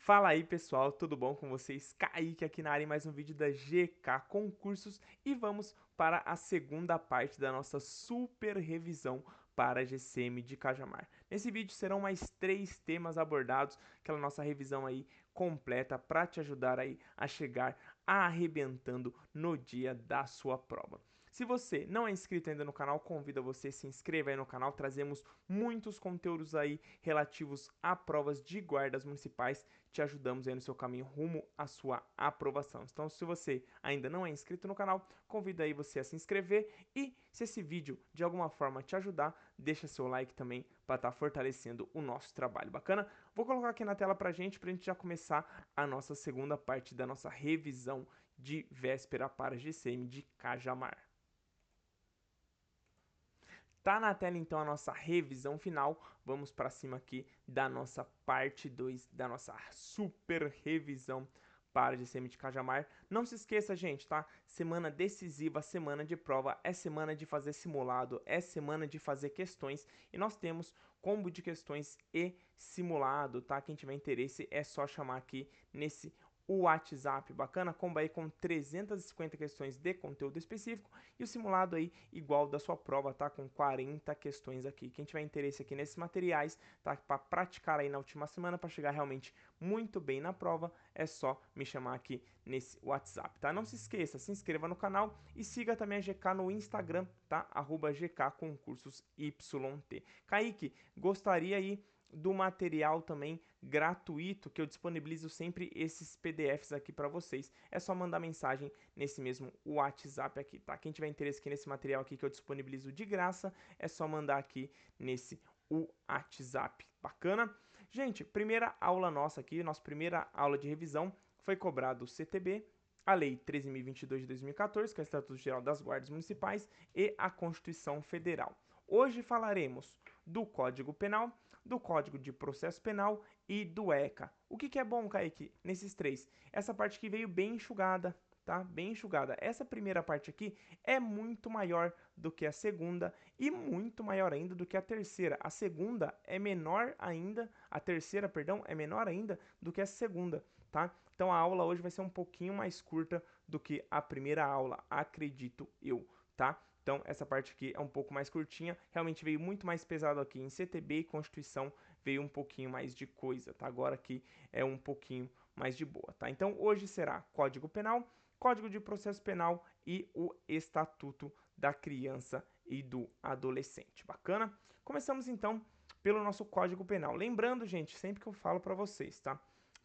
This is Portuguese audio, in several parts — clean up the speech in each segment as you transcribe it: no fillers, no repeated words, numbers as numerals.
Fala aí pessoal, tudo bom com vocês? Kaique aqui na área em mais um vídeo da GK Concursos e vamos para a segunda parte da nossa super revisão para a GCM de Cajamar. Nesse vídeo serão mais 3 temas abordados, aquela nossa revisão aí completa para te ajudar aí a chegar arrebentando no dia da sua prova. Se você não é inscrito ainda no canal, convido você a se inscrever aí no canal, trazemos muitos conteúdos aí relativos a provas de guardas municipais, te ajudamos aí no seu caminho rumo à sua aprovação. Então, se você ainda não é inscrito no canal, convido aí você a se inscrever e se esse vídeo de alguma forma te ajudar, deixa seu like também para estar fortalecendo o nosso trabalho, bacana? Vou colocar aqui na tela pra gente já começar a nossa segunda parte da nossa revisão de véspera para GCM de Cajamar. Tá na tela então a nossa revisão final, vamos para cima aqui da nossa parte 2, da nossa super revisão para o GCM de Cajamar. Não se esqueça, gente, tá? Semana decisiva, semana de prova, é semana de fazer simulado, é semana de fazer questões e nós temos combo de questões e simulado, tá? Quem tiver interesse é só chamar aqui nesse o WhatsApp, bacana, combo aí com 350 questões de conteúdo específico e o simulado aí igual da sua prova, tá? Com 40 questões aqui. Quem tiver interesse aqui nesses materiais, tá? Para praticar aí na última semana, para chegar realmente muito bem na prova, é só me chamar aqui nesse WhatsApp, tá? Não se esqueça, se inscreva no canal e siga também a GK no Instagram, tá? @GKConcursosyt. Kaique, gostaria aí do material também gratuito que eu disponibilizo sempre esses PDFs aqui para vocês. É só mandar mensagem nesse mesmo WhatsApp aqui, tá? Quem tiver interesse aqui nesse material aqui que eu disponibilizo de graça, é só mandar aqui nesse WhatsApp. Bacana? Gente, primeira aula nossa aqui, nossa primeira aula de revisão foi cobrado o CTB, a Lei 13.022 de 2014, que é o Estatuto Geral das Guardas Municipais, e a Constituição Federal. Hoje falaremos do Código Penal, do Código de Processo Penal e do ECA. O que é bom, Kaique, nesses três? Essa parte aqui veio bem enxugada, tá? Bem enxugada. Essa primeira parte aqui é muito maior do que a segunda e muito maior ainda do que a terceira. A segunda é menor ainda, a terceira, perdão, é menor ainda do que a segunda, tá? Então a aula hoje vai ser um pouquinho mais curta do que a primeira aula, acredito eu, tá? Então, essa parte aqui é um pouco mais curtinha, realmente veio muito mais pesado aqui em CTB e Constituição, veio um pouquinho mais de coisa, tá? Agora aqui é um pouquinho mais de boa, tá? Então, hoje será Código Penal, Código de Processo Penal e o Estatuto da Criança e do Adolescente. Bacana? Começamos então pelo nosso Código Penal. Lembrando, gente, sempre que eu falo para vocês, tá?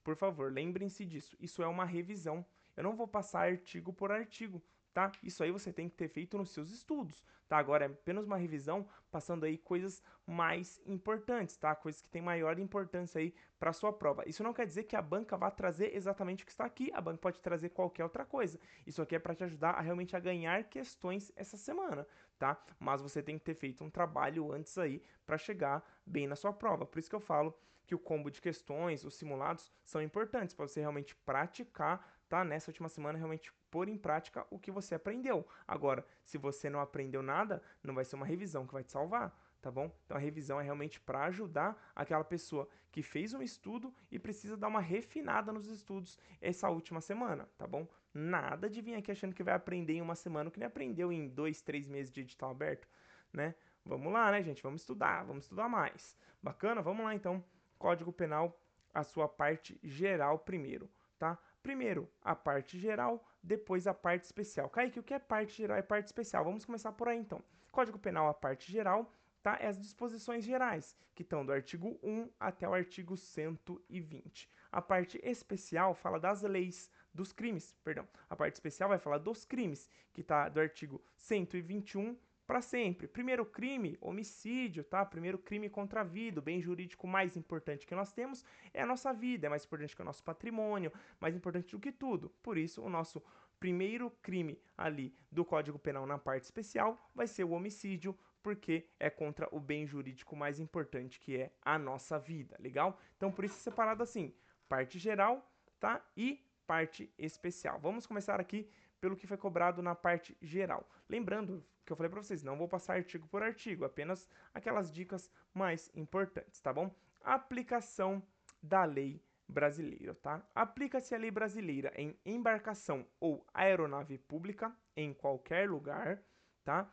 Por favor, lembrem-se disso. Isso é uma revisão. Eu não vou passar artigo por artigo, tá? Isso aí você tem que ter feito nos seus estudos, tá? Agora é apenas uma revisão, passando aí coisas mais importantes, tá? Coisas que têm maior importância aí para sua prova. Isso não quer dizer que a banca vá trazer exatamente o que está aqui, a banca pode trazer qualquer outra coisa. Isso aqui é para te ajudar a realmente a ganhar questões essa semana, tá? Mas você tem que ter feito um trabalho antes aí para chegar bem na sua prova. Por isso que eu falo que o combo de questões, os simulados, são importantes para você realmente praticar, tá? Nessa última semana, realmente pôr em prática o que você aprendeu. Agora, se você não aprendeu nada, não vai ser uma revisão que vai te salvar, tá bom? Então a revisão é realmente para ajudar aquela pessoa que fez um estudo e precisa dar uma refinada nos estudos essa última semana, tá bom? Nada de vir aqui achando que vai aprender em uma semana o que nem aprendeu em 2, 3 meses de edital aberto, né? Vamos lá, né, gente? Vamos estudar mais. Bacana? Vamos lá então. Código Penal, a sua parte geral primeiro, tá? Primeiro a parte geral, depois a parte especial. Kaique, o que é parte geral e parte especial? Vamos começar por aí então. Código Penal, a parte geral, tá? É as disposições gerais, que estão do artigo 1 até o artigo 120. A parte especial fala das leis, dos crimes, perdão. A parte especial vai falar dos crimes, que está do artigo 121 para sempre. Primeiro crime, homicídio, tá? Primeiro crime contra a vida. O bem jurídico mais importante que nós temos é a nossa vida, é mais importante que o nosso patrimônio, mais importante do que tudo. Por isso, o nosso primeiro crime ali do Código Penal na parte especial vai ser o homicídio, porque é contra o bem jurídico mais importante, que é a nossa vida, legal? Então, por isso é separado assim, parte geral, tá? E parte especial. Vamos começar aqui pelo que foi cobrado na parte geral. Lembrando que eu falei para vocês, não vou passar artigo por artigo, apenas aquelas dicas mais importantes, tá bom? Aplicação da lei brasileiro, tá? Aplica-se a lei brasileira em embarcação ou aeronave pública em qualquer lugar, tá?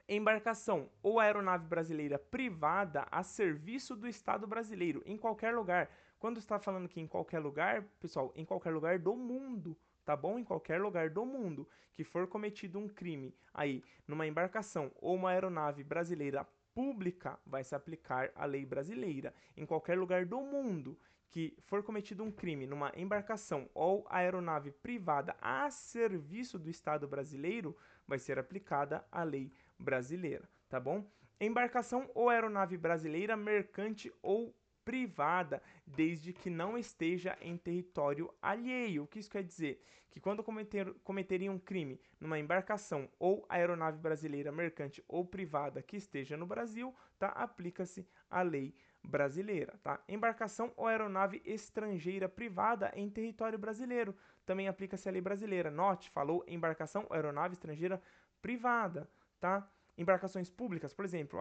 Embarcação ou aeronave brasileira privada a serviço do Estado brasileiro em qualquer lugar. Quando está falando que em qualquer lugar, pessoal, em qualquer lugar do mundo, tá bom? Em qualquer lugar do mundo que for cometido um crime aí numa embarcação ou uma aeronave brasileira pública, vai se aplicar a lei brasileira. Em qualquer lugar do mundo que for cometido um crime numa embarcação ou aeronave privada a serviço do Estado brasileiro, vai ser aplicada a lei brasileira, tá bom? Embarcação ou aeronave brasileira, mercante ou privada, desde que não esteja em território alheio. O que isso quer dizer? Que quando cometeria um crime numa embarcação ou aeronave brasileira, mercante ou privada que esteja no Brasil, tá? Aplica-se a lei brasileira, tá? Embarcação ou aeronave estrangeira privada em território brasileiro, também aplica-se a lei brasileira. Note, falou embarcação ou aeronave estrangeira privada, tá? Embarcações públicas, por exemplo,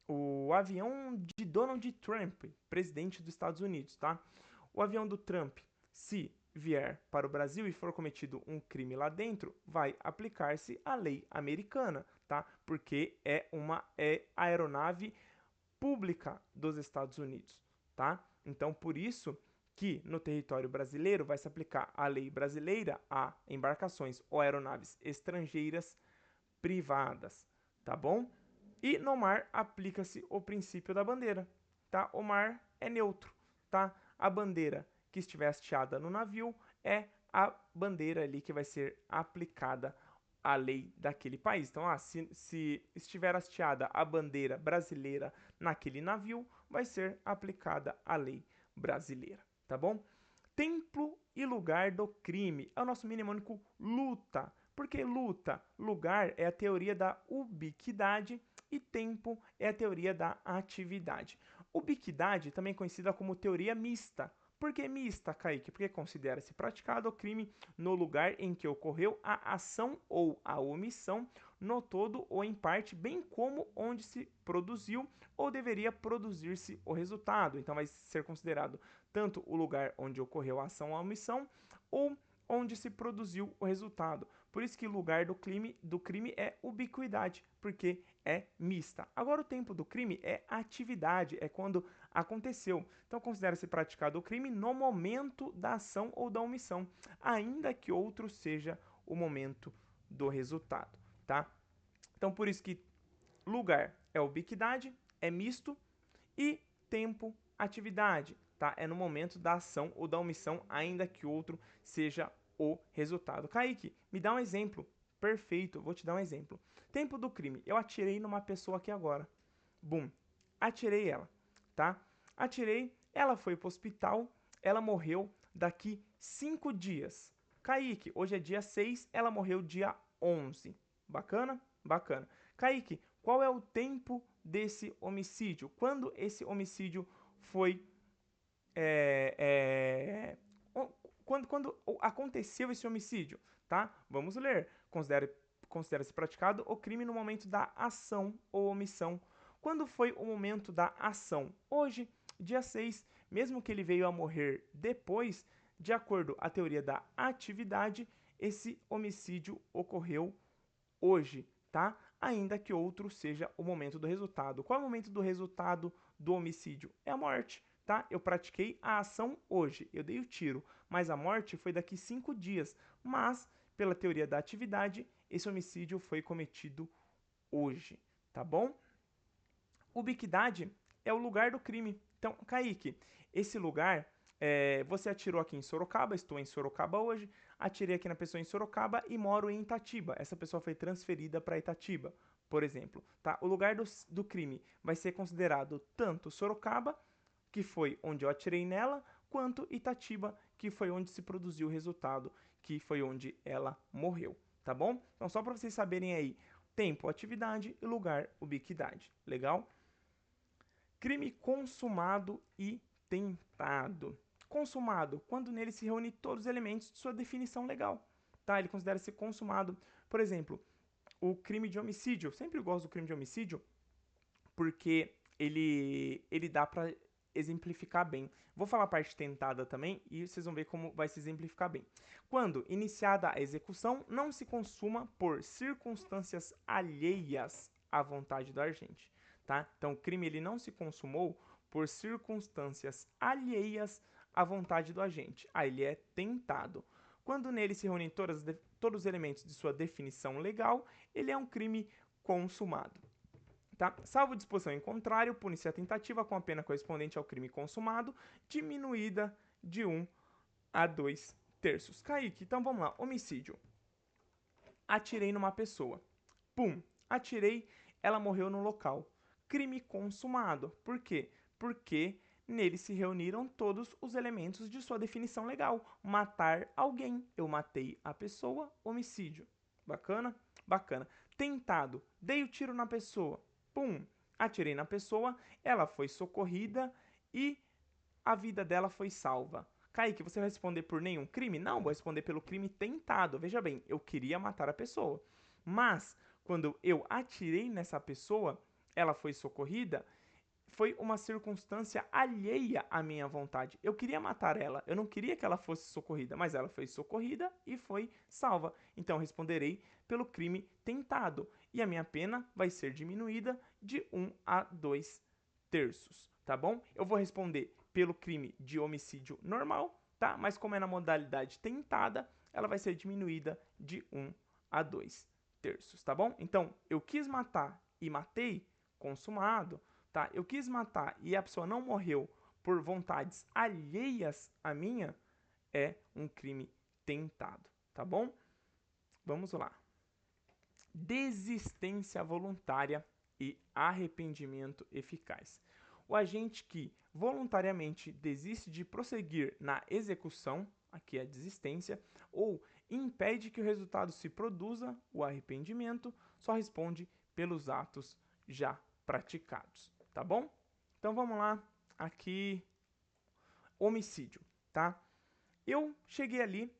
o avião de Donald Trump, presidente dos Estados Unidos, tá? O avião do Trump, se vier para o Brasil e for cometido um crime lá dentro, vai aplicar-se a lei americana, tá? Porque é uma aeronave pública dos Estados Unidos, tá? Então, por isso que no território brasileiro vai se aplicar a lei brasileira a embarcações ou aeronaves estrangeiras privadas, tá bom? E no mar aplica-se o princípio da bandeira, tá? O mar é neutro, tá? A bandeira que estiver hasteada no navio é a bandeira ali que vai ser aplicada à lei daquele país. Então, se estiver hasteada a bandeira brasileira naquele navio, vai ser aplicada a lei brasileira, tá bom? Templo e lugar do crime é o nosso mnemônico luta. Porque luta, lugar é a teoria da ubiquidade e tempo é a teoria da atividade. Ubiquidade, também conhecida como teoria mista. Por que mista, Kaique? Porque considera-se praticado o crime no lugar em que ocorreu a ação ou a omissão, no todo ou em parte, bem como onde se produziu ou deveria produzir-se o resultado. Então vai ser considerado tanto o lugar onde ocorreu a ação ou a omissão ou onde se produziu o resultado. Por isso que o lugar do crime é ubiquidade, porque é mista. Agora o tempo do crime é atividade, é quando aconteceu. Então considera-se praticado o crime no momento da ação ou da omissão, ainda que outro seja o momento do resultado, tá? Então por isso que lugar é ubiquidade, é misto, e tempo, atividade, tá? É no momento da ação ou da omissão, ainda que outro seja o resultado. Kaique, me dá um exemplo. Perfeito, vou te dar um exemplo. Tempo do crime. Eu atirei numa pessoa aqui agora. Bum. Atirei ela, tá? Atirei, ela foi pro hospital, ela morreu daqui 5 dias. Kaique, hoje é dia 6, ela morreu dia 11. Bacana? Bacana. Kaique, qual é o tempo desse homicídio? Quando esse homicídio foi é, é, quando aconteceu esse homicídio, tá? Vamos ler. Considera-se praticado o crime no momento da ação ou omissão. Quando foi o momento da ação? Hoje, dia 6, mesmo que ele veio a morrer depois, de acordo à teoria da atividade, esse homicídio ocorreu hoje, tá? Ainda que outro seja o momento do resultado. Qual é o momento do resultado do homicídio? É a morte, tá? Eu pratiquei a ação hoje, eu dei o tiro, mas a morte foi daqui 5 dias. Mas, pela teoria da atividade, esse homicídio foi cometido hoje, tá bom? Ubiquidade é o lugar do crime. Então, Kaique, esse lugar, você atirou aqui em Sorocaba, estou em Sorocaba hoje, atirei aqui na pessoa em Sorocaba e moro em Itatiba. Essa pessoa foi transferida para Itatiba, por exemplo. Tá? O lugar do crime vai ser considerado tanto Sorocaba, que foi onde eu atirei nela, quanto Itatiba, que foi onde se produziu o resultado, que foi onde ela morreu. Tá bom? Então, só para vocês saberem aí, tempo, atividade e lugar, ubiquidade. Legal? Crime consumado e tentado. Consumado, quando nele se reúne todos os elementos de sua definição legal. Tá? Ele considera-se consumado. Por exemplo, o crime de homicídio. Eu sempre gosto do crime de homicídio porque ele dá para exemplificar bem. Vou falar a parte tentada também e vocês vão ver como vai se exemplificar bem. Quando iniciada a execução, não se consuma por circunstâncias alheias à vontade do agente, tá? Então, o crime ele não se consumou por circunstâncias alheias à vontade do agente. Aí ele é tentado. Quando nele se reúnem todos os elementos de sua definição legal, ele é um crime consumado. Tá? Salvo disposição em contrário, pune-se a tentativa com a pena correspondente ao crime consumado, diminuída de 1 a 2 terços. Kaique, então vamos lá. Homicídio. Atirei numa pessoa. Pum, atirei, ela morreu no local. Crime consumado. Por quê? Porque nele se reuniram todos os elementos de sua definição legal. Matar alguém. Eu matei a pessoa, homicídio. Bacana? Bacana. Tentado. Dei o tiro na pessoa. Pum, atirei na pessoa, ela foi socorrida e a vida dela foi salva. Kaique, você vai responder por nenhum crime? Não, vou responder pelo crime tentado. Veja bem, eu queria matar a pessoa. Mas, quando eu atirei nessa pessoa, ela foi socorrida, foi uma circunstância alheia à minha vontade. Eu queria matar ela, eu não queria que ela fosse socorrida, mas ela foi socorrida e foi salva. Então, responderei pelo crime tentado. E a minha pena vai ser diminuída de 1 a 2 terços, tá bom? Eu vou responder pelo crime de homicídio normal, tá? Mas como é na modalidade tentada, ela vai ser diminuída de 1 a 2 terços, tá bom? Então, eu quis matar e matei, consumado, tá? Eu quis matar e a pessoa não morreu por vontades alheias à minha, é um crime tentado, tá bom? Vamos lá. Desistência voluntária e arrependimento eficaz. O agente que voluntariamente desiste de prosseguir na execução, aqui é a desistência, ou impede que o resultado se produza, o arrependimento, só responde pelos atos já praticados, tá bom? Então vamos lá, aqui, homicídio, tá? Eu cheguei ali,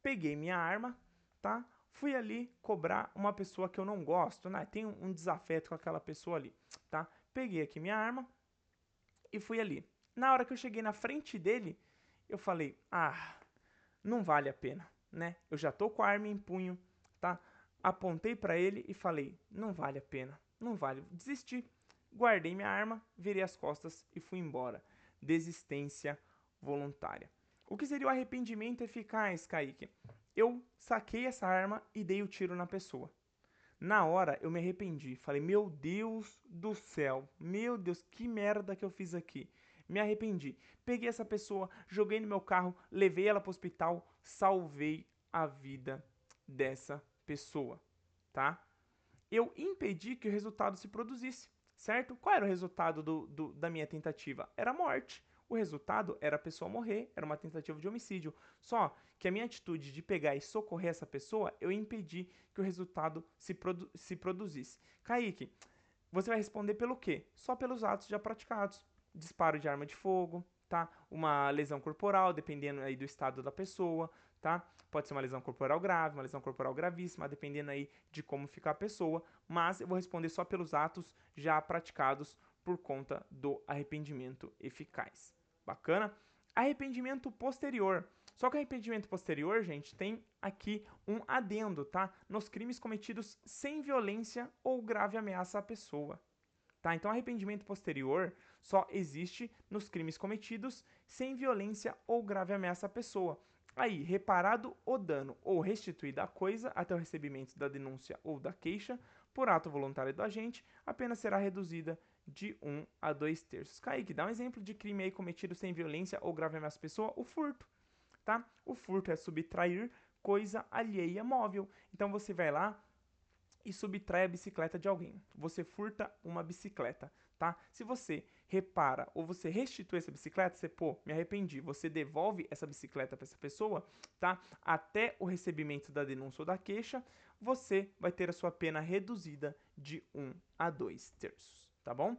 peguei minha arma, tá? Fui ali cobrar uma pessoa que eu não gosto, né? Tenho um desafeto com aquela pessoa ali, tá? Peguei aqui minha arma e fui ali. Na hora que eu cheguei na frente dele, eu falei: "Ah, não vale a pena, né? Eu já tô com a arma em punho, tá? Apontei pra ele e falei: "Não vale a pena. Não vale". Desisti. Guardei minha arma, virei as costas e fui embora. Desistência voluntária. O que seria o arrependimento eficaz, Kaique? Eu saquei essa arma e dei o tiro na pessoa. Na hora eu me arrependi. Falei, meu Deus do céu. Meu Deus, que merda que eu fiz aqui. Me arrependi. Peguei essa pessoa, joguei no meu carro, levei ela para o hospital, salvei a vida dessa pessoa, tá? Eu impedi que o resultado se produzisse, certo? Qual era o resultado da minha tentativa? Era a morte. O resultado era a pessoa morrer, era uma tentativa de homicídio. Só que a minha atitude de pegar e socorrer essa pessoa, eu impedi que o resultado se produzisse. Kaique, você vai responder pelo quê? Só pelos atos já praticados. Disparo de arma de fogo, tá? Uma lesão corporal, dependendo aí do estado da pessoa, tá? Pode ser uma lesão corporal grave, uma lesão corporal gravíssima, dependendo aí de como ficar a pessoa, mas eu vou responder só pelos atos já praticados por conta do arrependimento eficaz. Bacana? Arrependimento posterior. Só que o arrependimento posterior, gente, tem aqui um adendo, tá? Nos crimes cometidos sem violência ou grave ameaça à pessoa. Tá? Então, arrependimento posterior só existe nos crimes cometidos sem violência ou grave ameaça à pessoa. Aí, reparado o dano ou restituída a coisa até o recebimento da denúncia ou da queixa, por ato voluntário do agente, a pena será reduzida de 1 a 2 terços. Kaique, dá um exemplo de crime aí cometido sem violência ou grave ameaça à pessoa? O furto, tá? O furto é subtrair coisa alheia móvel. Então, você vai lá e subtrai a bicicleta de alguém. Você furta uma bicicleta, tá? Se você repara ou você restitui essa bicicleta, você, pô, me arrependi, você devolve essa bicicleta para essa pessoa, tá? Até o recebimento da denúncia ou da queixa, você vai ter a sua pena reduzida de 1 a 2 terços, tá bom?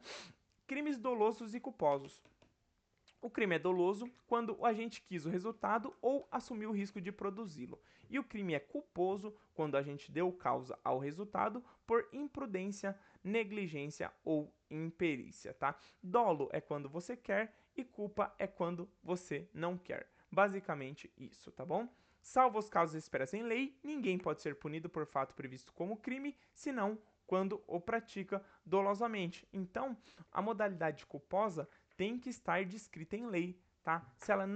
Crimes dolosos e culposos. O crime é doloso quando o agente quis o resultado ou assumiu o risco de produzi-lo. E o crime é culposo quando a gente deu causa ao resultado por imprudência, negligência ou imperícia, tá? Dolo é quando você quer e culpa é quando você não quer. Basicamente isso, tá bom? Salvo os casos expressos em lei, ninguém pode ser punido por fato previsto como crime, senão quando o pratica dolosamente. Então, a modalidade culposa tem que estar descrita em lei, tá? Se ela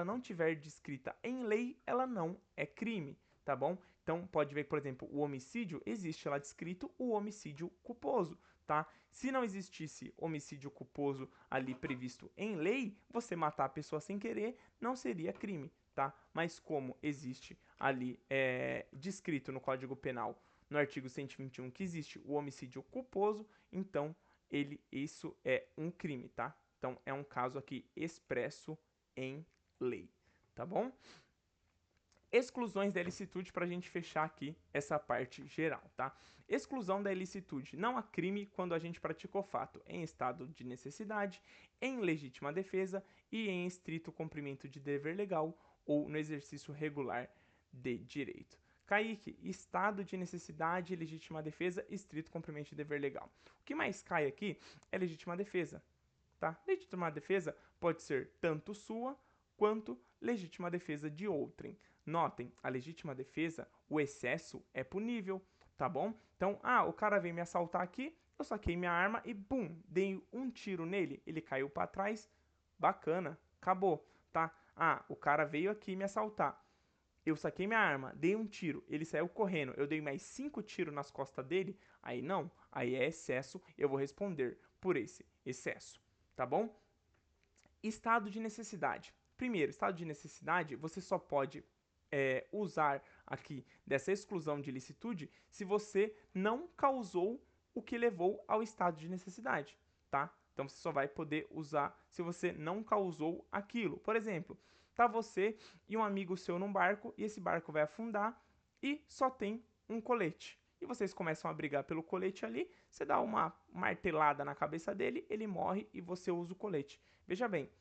não tiver descrita em lei, ela não é crime, tá bom? Então, pode ver que, por exemplo, o homicídio, existe lá descrito o homicídio culposo, tá? Se não existisse homicídio culposo ali previsto em lei, você matar a pessoa sem querer não seria crime, tá? Mas como existe ali descrito no Código Penal, no artigo 121, que existe o homicídio culposo, então isso é um crime, tá? Então é um caso aqui expresso em lei, tá bom? Exclusões da ilicitude para a gente fechar aqui essa parte geral, tá? Exclusão da ilicitude. Não há crime quando a gente praticou fato em estado de necessidade, em legítima defesa e em estrito cumprimento de dever legal ou no exercício regular de direito. Kaique, estado de necessidade, legítima defesa, estrito cumprimento de dever legal. O que mais cai aqui é legítima defesa, tá? Legítima defesa pode ser tanto sua quanto legítima defesa de outrem. Notem, a legítima defesa, o excesso é punível, tá bom? Então, o cara veio me assaltar aqui, eu saquei minha arma e bum, dei um tiro nele, ele caiu para trás, bacana, acabou, tá? O cara veio aqui me assaltar. Eu saquei minha arma, dei um tiro, ele saiu correndo, eu dei mais 5 tiros nas costas dele, aí não, aí é excesso, eu vou responder por esse excesso, tá bom? Estado de necessidade. Primeiro, estado de necessidade, você só pode usar aqui dessa exclusão de ilicitude se você não causou o que levou ao estado de necessidade, tá? Então você só vai poder usar se você não causou aquilo. Por exemplo, tá você e um amigo seu num barco e esse barco vai afundar e só tem um colete. E vocês começam a brigar pelo colete ali, você dá uma martelada na cabeça dele, ele morre e você usa o colete. Veja bem,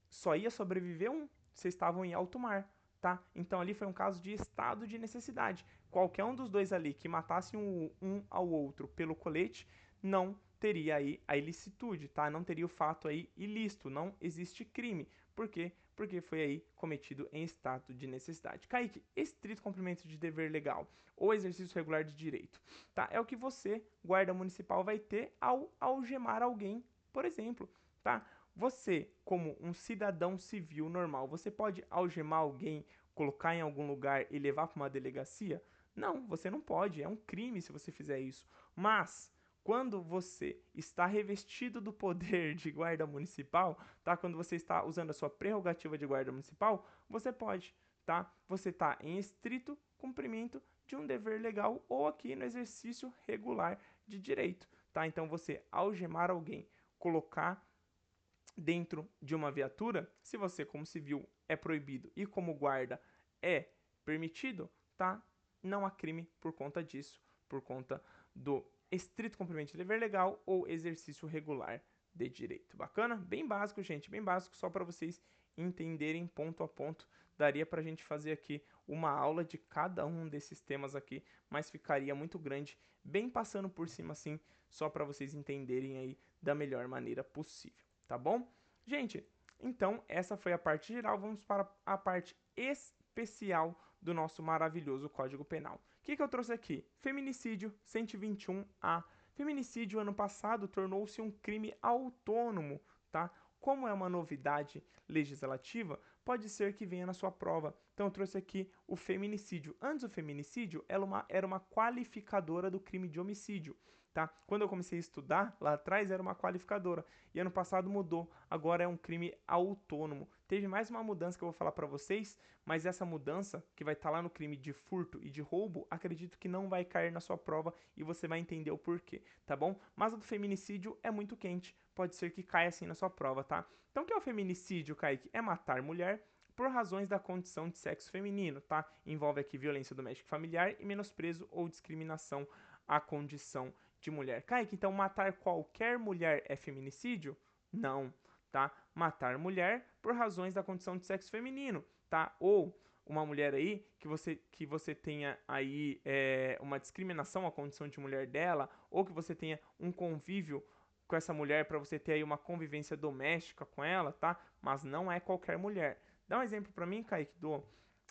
só ia sobreviver um, vocês estavam em alto mar, tá? Então ali foi um caso de estado de necessidade. Qualquer um dos dois ali que matasse um ao outro pelo colete, não teria aí a ilicitude, tá? Não teria o fato aí ilícito, não existe crime. Por quê? Porque foi aí cometido em estado de necessidade. Kaique, estrito cumprimento de dever legal ou exercício regular de direito, tá? É o que você, guarda municipal, vai ter ao algemar alguém, por exemplo, tá? Você, como um cidadão civil normal, você pode algemar alguém, colocar em algum lugar e levar para uma delegacia? Não, você não pode. É um crime se você fizer isso. Mas quando você está revestido do poder de guarda municipal, tá? Quando você está usando a sua prerrogativa de guarda municipal, você pode, tá? Você está em estrito cumprimento de um dever legal ou aqui no exercício regular de direito, tá? Então você algemar alguém, colocar dentro de uma viatura, se você como civil é proibido e como guarda é permitido, tá? Não há crime por conta disso, por conta do estrito cumprimento de dever legal ou exercício regular de direito. Bacana? Bem básico, gente, bem básico, só para vocês entenderem ponto a ponto. Daria para a gente fazer aqui uma aula de cada um desses temas aqui, mas ficaria muito grande, bem passando por cima assim, só para vocês entenderem aí da melhor maneira possível, tá bom? Gente, então essa foi a parte geral, vamos para a parte especial do nosso maravilhoso Código Penal. O que eu trouxe aqui? Feminicídio 121A. Feminicídio ano passado tornou-se um crime autônomo, tá? Como é uma novidade legislativa, pode ser que venha na sua prova. Então eu trouxe aqui o feminicídio. Antes o feminicídio era uma qualificadora do crime de homicídio, tá? Quando eu comecei a estudar, lá atrás era uma qualificadora. E ano passado mudou, agora é um crime autônomo. Teve mais uma mudança que eu vou falar para vocês, mas essa mudança, que vai estar lá no crime de furto e de roubo, acredito que não vai cair na sua prova e você vai entender o porquê, tá bom? Mas o do feminicídio é muito quente, pode ser que caia assim na sua prova, tá? Então o que é o feminicídio, Kaique? É matar mulher por razões da condição de sexo feminino, tá? Envolve aqui violência doméstica e familiar e menosprezo ou discriminação à condição de mulher. Kaique, então matar qualquer mulher é feminicídio? Não, tá? Matar mulher por razões da condição de sexo feminino, tá? Ou uma mulher aí que você tenha aí uma discriminação à condição de mulher dela, ou que você tenha um convívio com essa mulher para você ter aí uma convivência doméstica com ela, tá? Mas não é qualquer mulher. Dá um exemplo para mim, Kaique,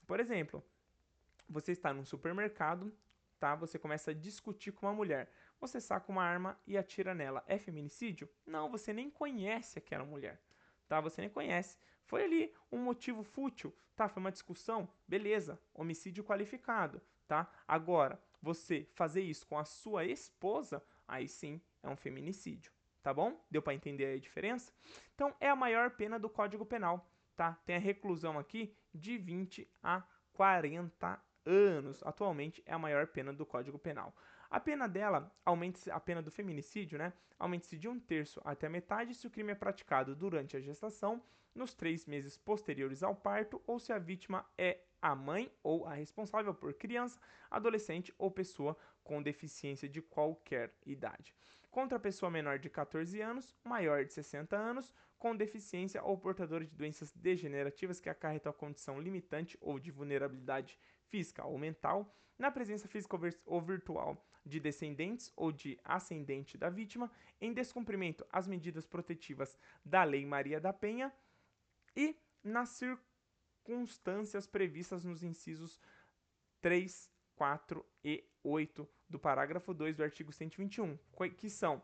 por exemplo, você está num supermercado, tá? Você começa a discutir com uma mulher. Você saca uma arma e atira nela. É feminicídio? Não, você nem conhece aquela mulher, tá? Você nem conhece. Foi ali um motivo fútil, tá? Foi uma discussão, beleza? Homicídio qualificado, tá? Agora, você fazer isso com a sua esposa, aí sim é um feminicídio, tá bom? Deu para entender a diferença? Então, é a maior pena do Código Penal, tá? Tem a reclusão aqui de 20 a 40 anos. Atualmente é a maior pena do Código Penal. A pena dela aumenta, a pena do feminicídio, né? Aumenta-se de 1/3 até metade se o crime é praticado durante a gestação, nos 3 meses posteriores ao parto, ou se a vítima é a mãe ou a responsável por criança, adolescente ou pessoa com deficiência de qualquer idade. Contra a pessoa menor de 14 anos, maior de 60 anos, com deficiência ou portador de doenças degenerativas que acarretam a condição limitante ou de vulnerabilidade física ou mental, na presença física ou virtual de descendentes ou de ascendente da vítima, em descumprimento às medidas protetivas da Lei Maria da Penha e nas circunstâncias previstas nos incisos 3, 4 e 8 do parágrafo 2 do artigo 121, que são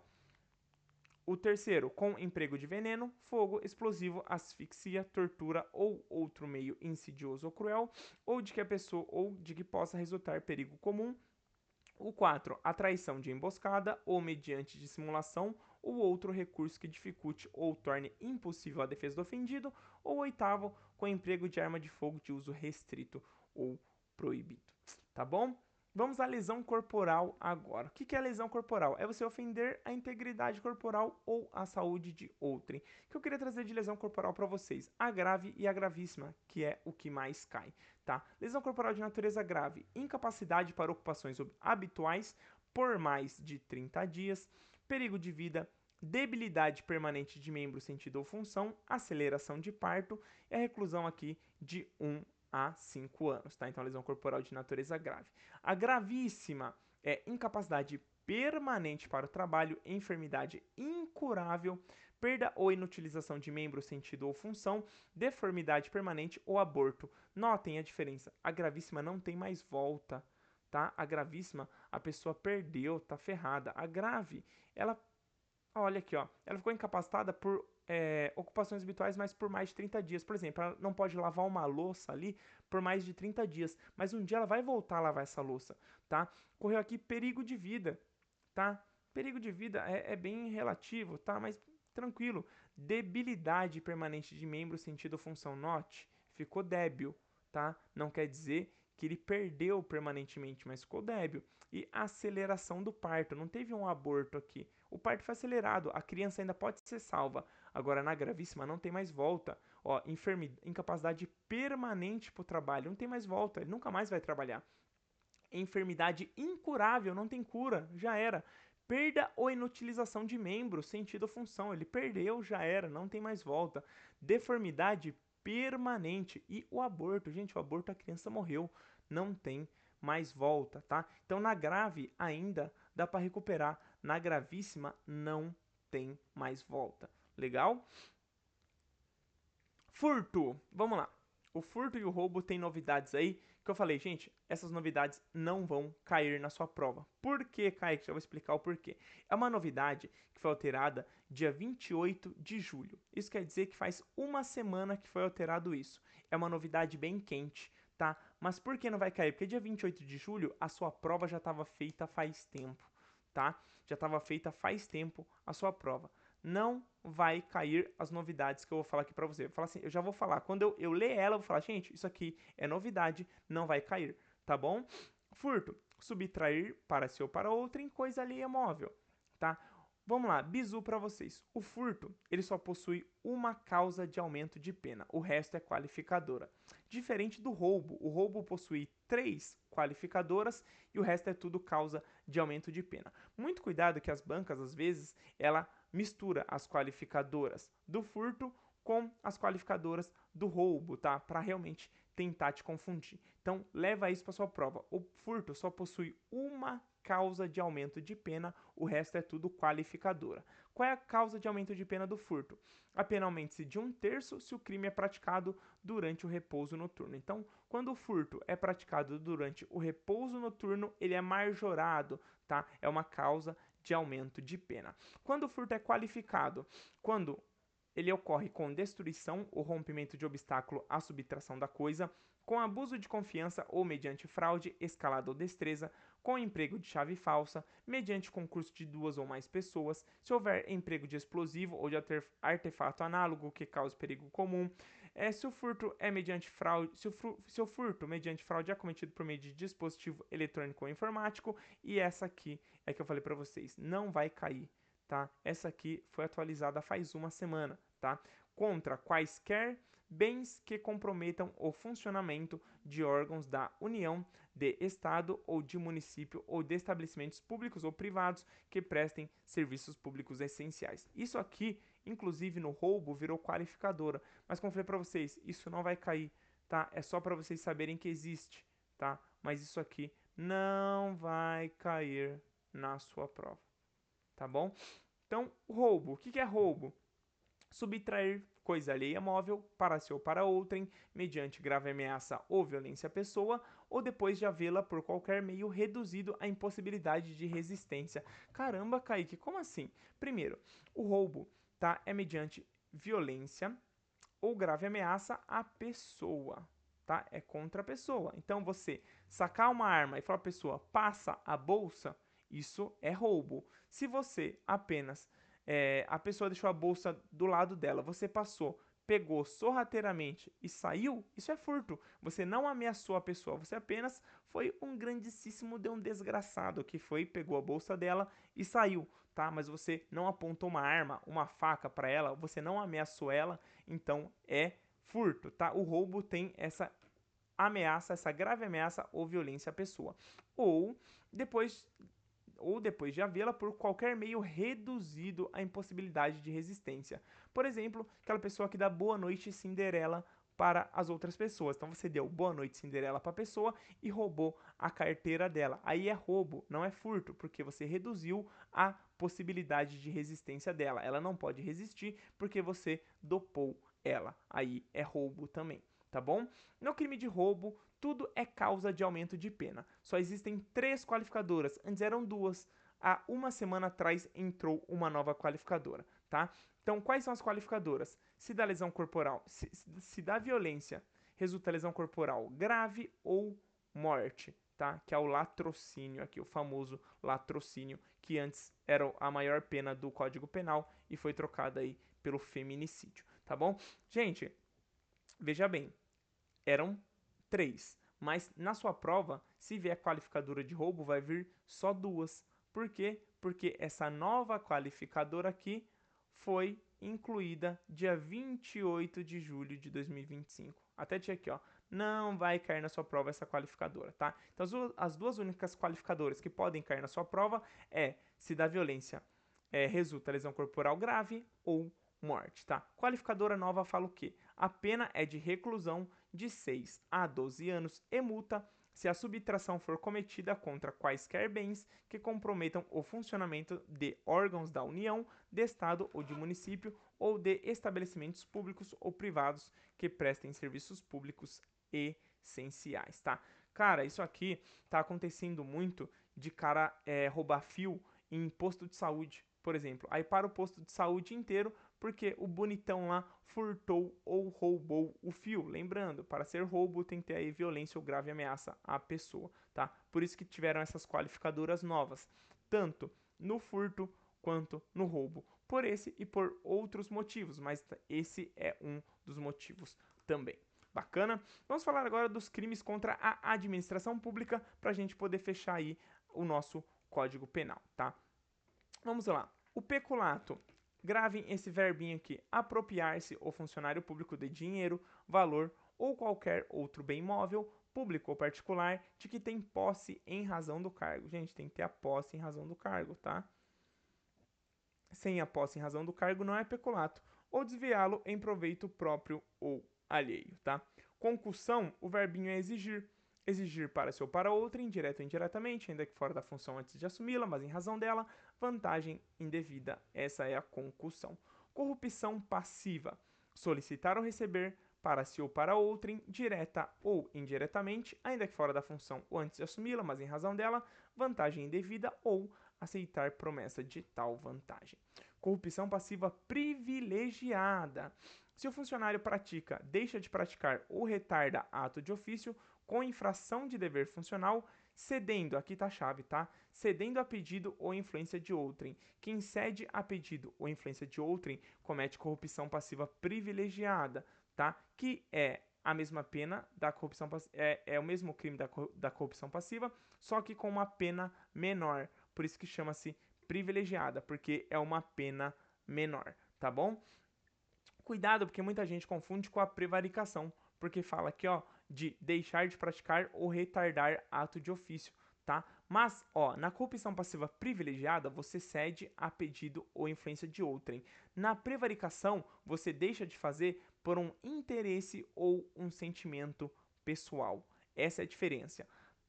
o terceiro, com emprego de veneno, fogo, explosivo, asfixia, tortura ou outro meio insidioso ou cruel, ou de que a pessoa ou de que possa resultar perigo comum. O 4, a traição de emboscada ou mediante dissimulação ou outro recurso que dificulte ou torne impossível a defesa do ofendido. Ou o 8º, com emprego de arma de fogo de uso restrito ou proibido. Tá bom? Vamos à lesão corporal agora. O que é lesão corporal? É você ofender a integridade corporal ou a saúde de outrem. O que eu queria trazer de lesão corporal para vocês? A grave e a gravíssima, que é o que mais cai, tá? Lesão corporal de natureza grave, incapacidade para ocupações habituais por mais de 30 dias, perigo de vida, debilidade permanente de membro, sentido ou função, aceleração de parto e a reclusão aqui de 1 a 5 anos, tá? Então, lesão corporal de natureza grave. A gravíssima é incapacidade permanente para o trabalho, enfermidade incurável, perda ou inutilização de membro, sentido ou função, deformidade permanente ou aborto. Notem a diferença. A gravíssima não tem mais volta, tá? A gravíssima, a pessoa perdeu, tá ferrada. A grave, ela, olha aqui, ó, ela ficou incapacitada por ocupações habituais, mas por mais de 30 dias. Por exemplo, ela não pode lavar uma louça ali por mais de 30 dias, mas um dia ela vai voltar a lavar essa louça, tá? Correu aqui perigo de vida, tá? Perigo de vida é bem relativo, tá? Mas tranquilo. Debilidade permanente de membro, sentido ou função. Note, ficou débil, tá? Não quer dizer que ele perdeu permanentemente, mas ficou débil. E aceleração do parto, não teve um aborto aqui. O parto foi acelerado, a criança ainda pode ser salva. Agora, na gravíssima, não tem mais volta. Ó, incapacidade permanente para o trabalho, não tem mais volta, ele nunca mais vai trabalhar. Enfermidade incurável, não tem cura, já era. Perda ou inutilização de membro, sentido ou função, ele perdeu, já era, não tem mais volta. Deformidade permanente e o aborto, gente, o aborto a criança morreu, não tem mais volta, tá? Então na grave ainda dá para recuperar, na gravíssima não tem mais volta. Legal? Furto, vamos lá. O furto e o roubo tem novidades aí que eu falei, gente, essas novidades não vão cair na sua prova. Por que, Kaique? Já vou explicar o porquê. É uma novidade que foi alterada dia 28 de julho. Isso quer dizer que faz uma semana que foi alterado isso. É uma novidade bem quente, tá? Mas por que não vai cair? Porque dia 28 de julho a sua prova já estava feita faz tempo, tá? Já estava feita faz tempo a sua prova. Não vai cair as novidades que eu vou falar aqui pra você. Eu, assim, eu já vou falar. Quando eu ler ela, eu vou falar, gente, isso aqui é novidade, não vai cair, tá bom? Furto, subtrair para si ou para outrem, coisa alheia móvel, tá? Vamos lá, bizu para vocês. O furto, ele só possui uma causa de aumento de pena, o resto é qualificadora. Diferente do roubo, o roubo possui 3 qualificadoras e o resto é tudo causa de aumento de pena. Muito cuidado que as bancas, às vezes, ela mistura as qualificadoras do furto com as qualificadoras do roubo, tá? Para realmente tentar te confundir. Então, leva isso para sua prova. O furto só possui uma causa de aumento de pena, o resto é tudo qualificadora. Qual é a causa de aumento de pena do furto? A pena aumenta-se de 1/3 se o crime é praticado durante o repouso noturno. Então, quando o furto é praticado durante o repouso noturno, ele é majorado, tá? É uma causa de aumento de pena. Quando o furto é qualificado, quando ele ocorre com destruição ou rompimento de obstáculo à subtração da coisa, com abuso de confiança ou mediante fraude, escalada ou destreza, com emprego de chave falsa, mediante concurso de 2 ou mais pessoas, se houver emprego de explosivo ou de artefato análogo que cause perigo comum, se o furto é mediante fraude, se o furto mediante fraude é cometido por meio de dispositivo eletrônico ou informático, e essa aqui é que eu falei para vocês, não vai cair, tá? Essa aqui foi atualizada faz uma semana, tá? Contra quaisquer bens que comprometam o funcionamento de órgãos da União, de Estado ou de município ou de estabelecimentos públicos ou privados que prestem serviços públicos essenciais. Isso aqui, inclusive no roubo, virou qualificadora, mas como eu falei para vocês, isso não vai cair, tá? É só para vocês saberem que existe, tá? Mas isso aqui não vai cair na sua prova, tá bom? Então, roubo. O que é roubo? Subtrair coisa alheia móvel para si ou para outrem, mediante grave ameaça ou violência à pessoa, ou depois de havê-la por qualquer meio reduzido à impossibilidade de resistência. Caramba, Kaique, como assim? Primeiro, o roubo, tá? É mediante violência ou grave ameaça à pessoa, tá? É contra a pessoa. Então, você sacar uma arma e falar à pessoa, passa a bolsa, isso é roubo. Se você apenas a pessoa deixou a bolsa do lado dela, você passou, pegou sorrateiramente e saiu, isso é furto. Você não ameaçou a pessoa, você apenas foi um grandíssimo de um desgraçado que foi, pegou a bolsa dela e saiu, tá? Mas você não apontou uma arma, uma faca para ela, você não ameaçou ela, então é furto, tá? O roubo tem essa ameaça, essa grave ameaça ou violência à pessoa. Depois ou depois de havê-la por qualquer meio reduzido à impossibilidade de resistência. Por exemplo, aquela pessoa que dá boa noite Cinderela para as outras pessoas. Então você deu boa noite Cinderela para a pessoa e roubou a carteira dela. Aí é roubo, não é furto, porque você reduziu a possibilidade de resistência dela. Ela não pode resistir porque você dopou ela. Aí é roubo também, tá bom? No crime de roubo, tudo é causa de aumento de pena. Só existem 3 qualificadoras, antes eram 2. Há uma semana atrás entrou uma nova qualificadora, tá? Então, quais são as qualificadoras? Se da lesão corporal, se da violência resulta lesão corporal grave ou morte, tá? Que é o latrocínio aqui, o famoso latrocínio, que antes era a maior pena do Código Penal e foi trocada aí pelo feminicídio, tá bom? Gente, veja bem, eram 3. Mas na sua prova, se vier qualificadora de roubo, vai vir só 2. Por quê? Porque essa nova qualificadora aqui foi incluída dia 28 de julho de 2025. Até tinha aqui, ó. Não vai cair na sua prova essa qualificadora, tá? Então as duas únicas qualificadoras que podem cair na sua prova é se da violência resulta lesão corporal grave ou morte, tá? Qualificadora nova fala o quê? A pena é de reclusão de 6 a 12 anos e multa se a subtração for cometida contra quaisquer bens que comprometam o funcionamento de órgãos da União, de Estado ou de município ou de estabelecimentos públicos ou privados que prestem serviços públicos essenciais, tá? Cara, isso aqui tá acontecendo muito de cara roubar fio em posto de saúde, por exemplo. Aí para o posto de saúde inteiro porque o bonitão lá furtou ou roubou o fio. Lembrando, para ser roubo tem que ter aí violência ou grave ameaça à pessoa, tá? Por isso que tiveram essas qualificadoras novas, tanto no furto quanto no roubo. Por esse e por outros motivos, mas esse é um dos motivos também. Bacana? Vamos falar agora dos crimes contra a administração pública para a gente poder fechar aí o nosso Código Penal, tá? Vamos lá. O peculato. Gravem esse verbinho aqui. Apropriar-se o funcionário público de dinheiro, valor ou qualquer outro bem móvel, público ou particular, de que tem posse em razão do cargo. Gente, tem que ter a posse em razão do cargo, tá? Sem a posse em razão do cargo não é peculato. Ou desviá-lo em proveito próprio ou alheio, tá? Concussão, o verbinho é exigir. exigir para si ou para outrem, direto ou indiretamente, ainda que fora da função antes de assumi-la, mas em razão dela, vantagem indevida, essa é a concussão. Corrupção passiva, solicitar ou receber para si ou para outrem, direta ou indiretamente, ainda que fora da função ou antes de assumi-la, mas em razão dela, vantagem indevida ou aceitar promessa de tal vantagem. Corrupção passiva privilegiada. Se o funcionário pratica, deixa de praticar ou retarda ato de ofício com infração de dever funcional, cedendo, aqui tá a chave, tá? Cedendo a pedido ou influência de outrem. Quem cede a pedido ou influência de outrem comete corrupção passiva privilegiada, tá? Que é a mesma pena da corrupção é o mesmo crime da corrupção passiva, só que com uma pena menor. Por isso que chama-se privilegiada, porque é uma pena menor, tá bom? Cuidado, porque muita gente confunde com a prevaricação, porque fala aqui, ó, de deixar de praticar ou retardar ato de ofício, tá? Mas, ó, na corrupção passiva privilegiada, você cede a pedido ou influência de outrem. Na prevaricação, você deixa de fazer por um interesse ou um sentimento pessoal. Essa é a diferença.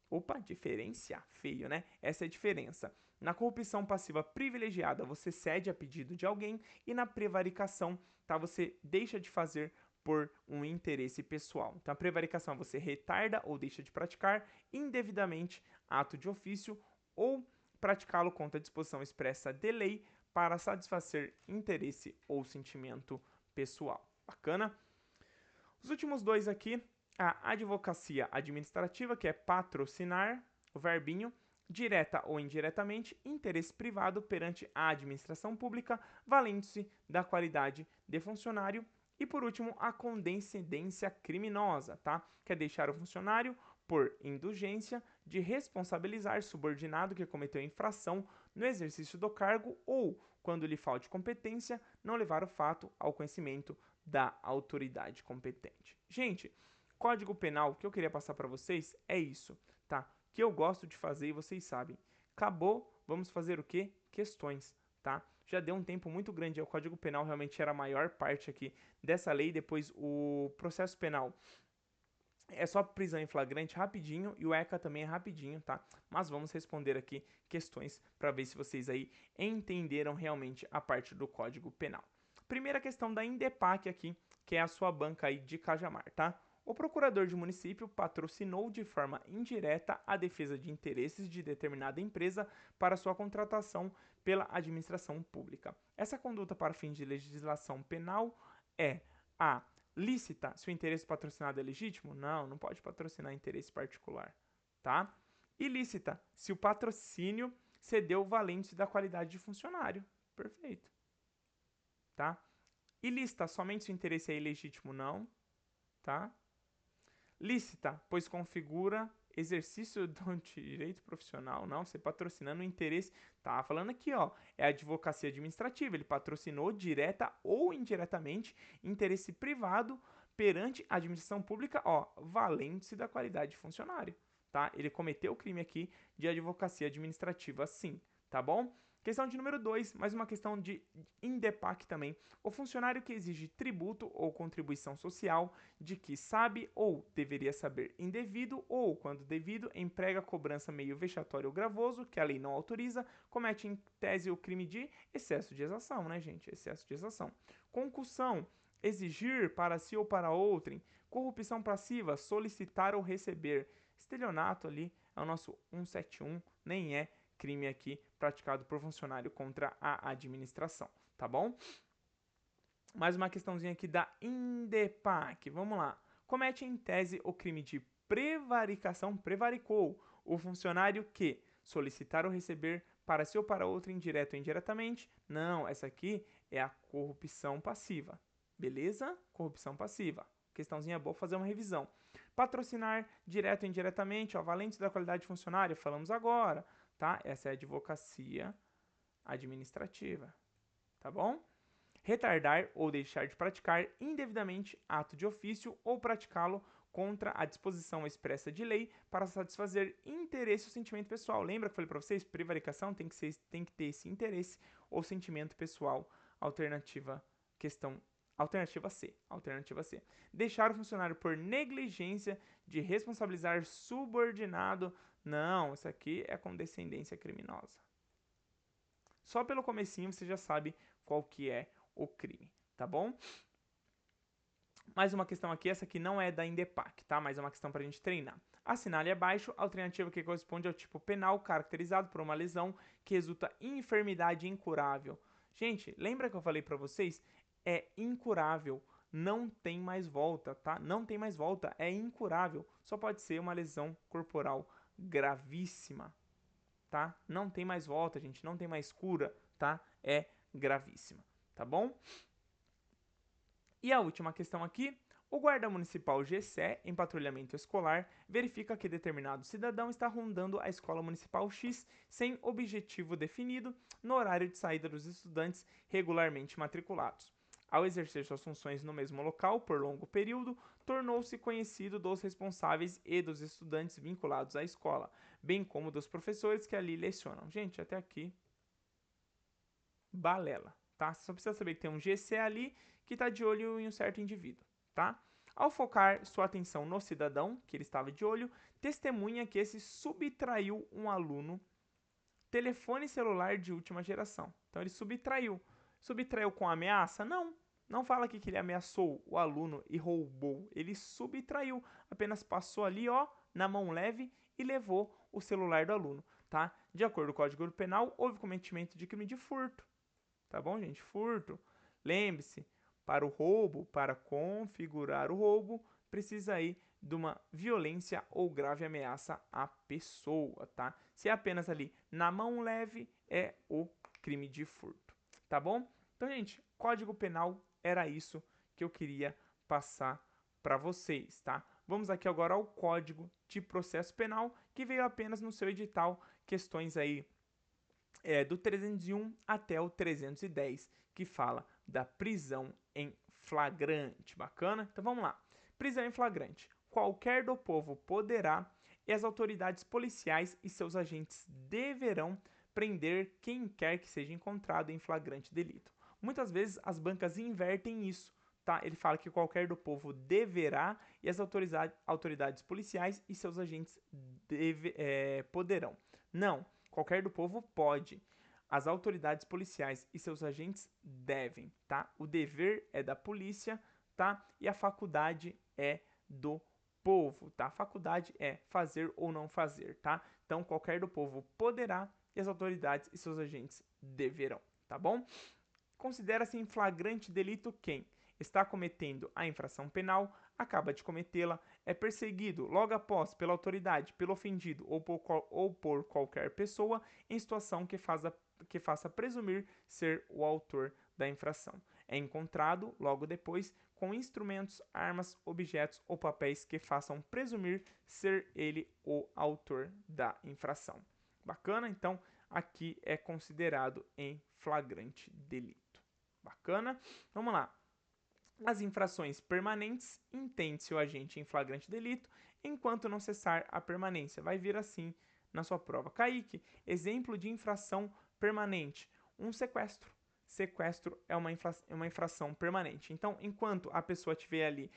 Opa, diferença, feio, né? Essa é a diferença. Na corrupção passiva privilegiada, você cede a pedido de alguém e na prevaricação, tá, você deixa de fazer por um interesse pessoal. Então, a prevaricação você retarda ou deixa de praticar indevidamente ato de ofício ou praticá-lo contra a disposição expressa de lei para satisfazer interesse ou sentimento pessoal. Bacana? Os últimos dois aqui, a advocacia administrativa, que é patrocinar, o verbinho, direta ou indiretamente, interesse privado perante a administração pública, valendo-se da qualidade de funcionário. E por último, a condescendência criminosa, tá? Que é deixar o funcionário, por indulgência, de responsabilizar subordinado que cometeu infração no exercício do cargo ou, quando lhe falte competência, não levar o fato ao conhecimento da autoridade competente. Gente, Código Penal que eu queria passar para vocês é isso, tá? Que eu gosto de fazer e vocês sabem. Acabou, vamos fazer o quê? Questões, tá? Já deu um tempo muito grande, o Código Penal realmente era a maior parte aqui dessa lei, depois o processo penal é só prisão em flagrante rapidinho e o ECA também é rapidinho, tá? Mas vamos responder aqui questões para ver se vocês aí entenderam realmente a parte do Código Penal. Primeira questão da Indepac aqui, que é a sua banca aí de Cajamar, tá? O procurador de município patrocinou de forma indireta a defesa de interesses de determinada empresa para sua contratação pela administração pública. Essa conduta para fins de legislação penal é a lícita se o interesse patrocinado é legítimo? Não, não pode patrocinar interesse particular, tá? Ilícita se o patrocínio cedeu valente da qualidade de funcionário. Perfeito, tá? Ilícita somente se o interesse é ilegítimo? Não, tá? Lícita, pois configura exercício do direito profissional, não, você patrocinando o interesse, tá falando aqui, ó, é a advocacia administrativa, ele patrocinou direta ou indiretamente interesse privado perante a administração pública, ó, valendo-se da qualidade de funcionário, tá? Ele cometeu o crime aqui de advocacia administrativa, sim, tá bom? Questão de número 2, mais uma questão de Indepac também. O funcionário que exige tributo ou contribuição social de que sabe ou deveria saber indevido ou, quando devido, emprega cobrança meio vexatório ou gravoso, que a lei não autoriza, comete em tese o crime de excesso de exação, né, gente? Excesso de exação. Concussão, exigir para si ou para outrem. Corrupção passiva, solicitar ou receber. Estelionato ali é o nosso 171, nem é crime aqui praticado por funcionário contra a administração, tá bom? Mais uma questãozinha aqui da Indepac, vamos lá. Comete em tese o crime de prevaricação, prevaricou o funcionário que solicitar ou receber para si ou para outro, indireto ou indiretamente. Não, essa aqui é a corrupção passiva, beleza? Corrupção passiva. Questãozinha boa, fazer uma revisão. Patrocinar direto ou indiretamente, ó, valente da qualidade de funcionário, falamos agora, tá? Essa é a advocacia administrativa, tá bom? Retardar ou deixar de praticar indevidamente ato de ofício ou praticá-lo contra a disposição expressa de lei para satisfazer interesse ou sentimento pessoal. Lembra que eu falei para vocês? Prevaricação tem que ter esse interesse ou sentimento pessoal. Alternativa, questão Alternativa C. Alternativa C. Deixar o funcionário por negligência de responsabilizar subordinado. Não, isso aqui é condescendência criminosa. Só pelo comecinho você já sabe qual que é o crime, tá bom? Mais uma questão aqui, essa aqui não é da Indepac, tá? Mas é uma questão para a gente treinar. Assinale abaixo a alternativa que corresponde ao tipo penal caracterizado por uma lesão que resulta em enfermidade incurável. Gente, lembra que eu falei para vocês? É incurável, não tem mais volta, tá? Não tem mais volta, é incurável. Só pode ser uma lesão corporal gravíssima, tá? Não tem mais volta, gente, não tem mais cura, tá? É gravíssima, tá bom? E a última questão aqui, o guarda municipal GCE, em patrulhamento escolar, verifica que determinado cidadão está rondando a escola municipal X sem objetivo definido no horário de saída dos estudantes regularmente matriculados. Ao exercer suas funções no mesmo local por longo período, tornou-se conhecido dos responsáveis e dos estudantes vinculados à escola, bem como dos professores que ali lecionam. Gente, até aqui, balela, tá? Você só precisa saber que tem um GC ali que está de olho em um certo indivíduo, tá? Ao focar sua atenção no cidadão, que ele estava de olho, testemunha que esse subtraiu um aluno telefone celular de última geração. Então ele subtraiu. Subtraiu com ameaça? Não. Não fala aqui que ele ameaçou o aluno e roubou. Ele subtraiu. Apenas passou ali, ó, na mão leve e levou o celular do aluno, tá? De acordo com o Código Penal, houve cometimento de crime de furto. Tá bom, gente? Furto. Lembre-se, para o roubo, para configurar o roubo, precisa aí de uma violência ou grave ameaça à pessoa, tá? Se é apenas ali na mão leve, é o crime de furto, tá bom? Então, gente, Código Penal era isso que eu queria passar para vocês, tá? Vamos aqui agora ao Código de Processo Penal, que veio apenas no seu edital, questões aí do 301 até o 310, que fala da prisão em flagrante. Bacana? Então vamos lá. Prisão em flagrante. Qualquer do povo poderá e as autoridades policiais e seus agentes deverão prender quem quer que seja encontrado em flagrante delito. Muitas vezes as bancas invertem isso, tá? Ele fala que qualquer do povo deverá e as autoridades policiais e seus agentes poderão. Não, qualquer do povo pode. As autoridades policiais e seus agentes devem, tá? O dever é da polícia, tá? E a faculdade é do povo, tá? A faculdade é fazer ou não fazer, tá? Então, qualquer do povo poderá e as autoridades e seus agentes deverão, tá bom? Considera-se em flagrante delito quem está cometendo a infração penal, acaba de cometê-la, é perseguido logo após pela autoridade, pelo ofendido ou por qualquer pessoa em situação que faça presumir ser o autor da infração. É encontrado logo depois com instrumentos, armas, objetos ou papéis que façam presumir ser ele o autor da infração. Bacana? Então, aqui é considerado em flagrante delito. Bacana? Vamos lá. As infrações permanentes, entende-se o agente em flagrante delito, enquanto não cessar a permanência. Vai vir assim na sua prova. Kaique, exemplo de infração permanente. Um sequestro. Sequestro é uma infração permanente. Então, enquanto a pessoa estiver ali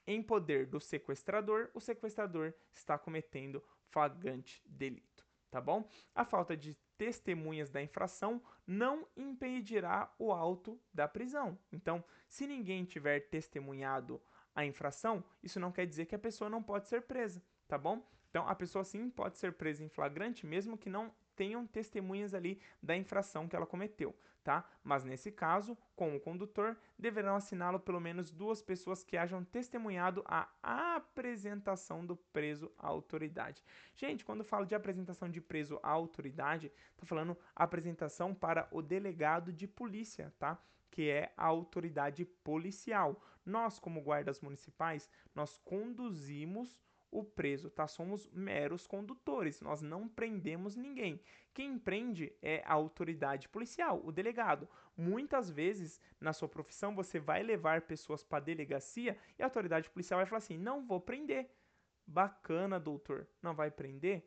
em poder do sequestrador, o sequestrador está cometendo flagrante delito, tá bom? A falta de testemunhas da infração não impedirá o auto da prisão. Então, se ninguém tiver testemunhado a infração, isso não quer dizer que a pessoa não pode ser presa, tá bom? Então, a pessoa sim pode ser presa em flagrante, mesmo que não tenham testemunhas ali da infração que ela cometeu, tá? Mas nesse caso, com o condutor, deverão assiná-lo pelo menos 2 pessoas que hajam testemunhado a apresentação do preso à autoridade. Gente, quando eu falo de apresentação de preso à autoridade, tô falando apresentação para o delegado de polícia, tá? Que é a autoridade policial. Nós, como guardas municipais, nós conduzimos o preso, tá? Somos meros condutores, nós não prendemos ninguém. Quem prende é a autoridade policial, o delegado. Muitas vezes, na sua profissão, você vai levar pessoas para a delegacia e a autoridade policial vai falar assim, não vou prender. Bacana, doutor, não vai prender?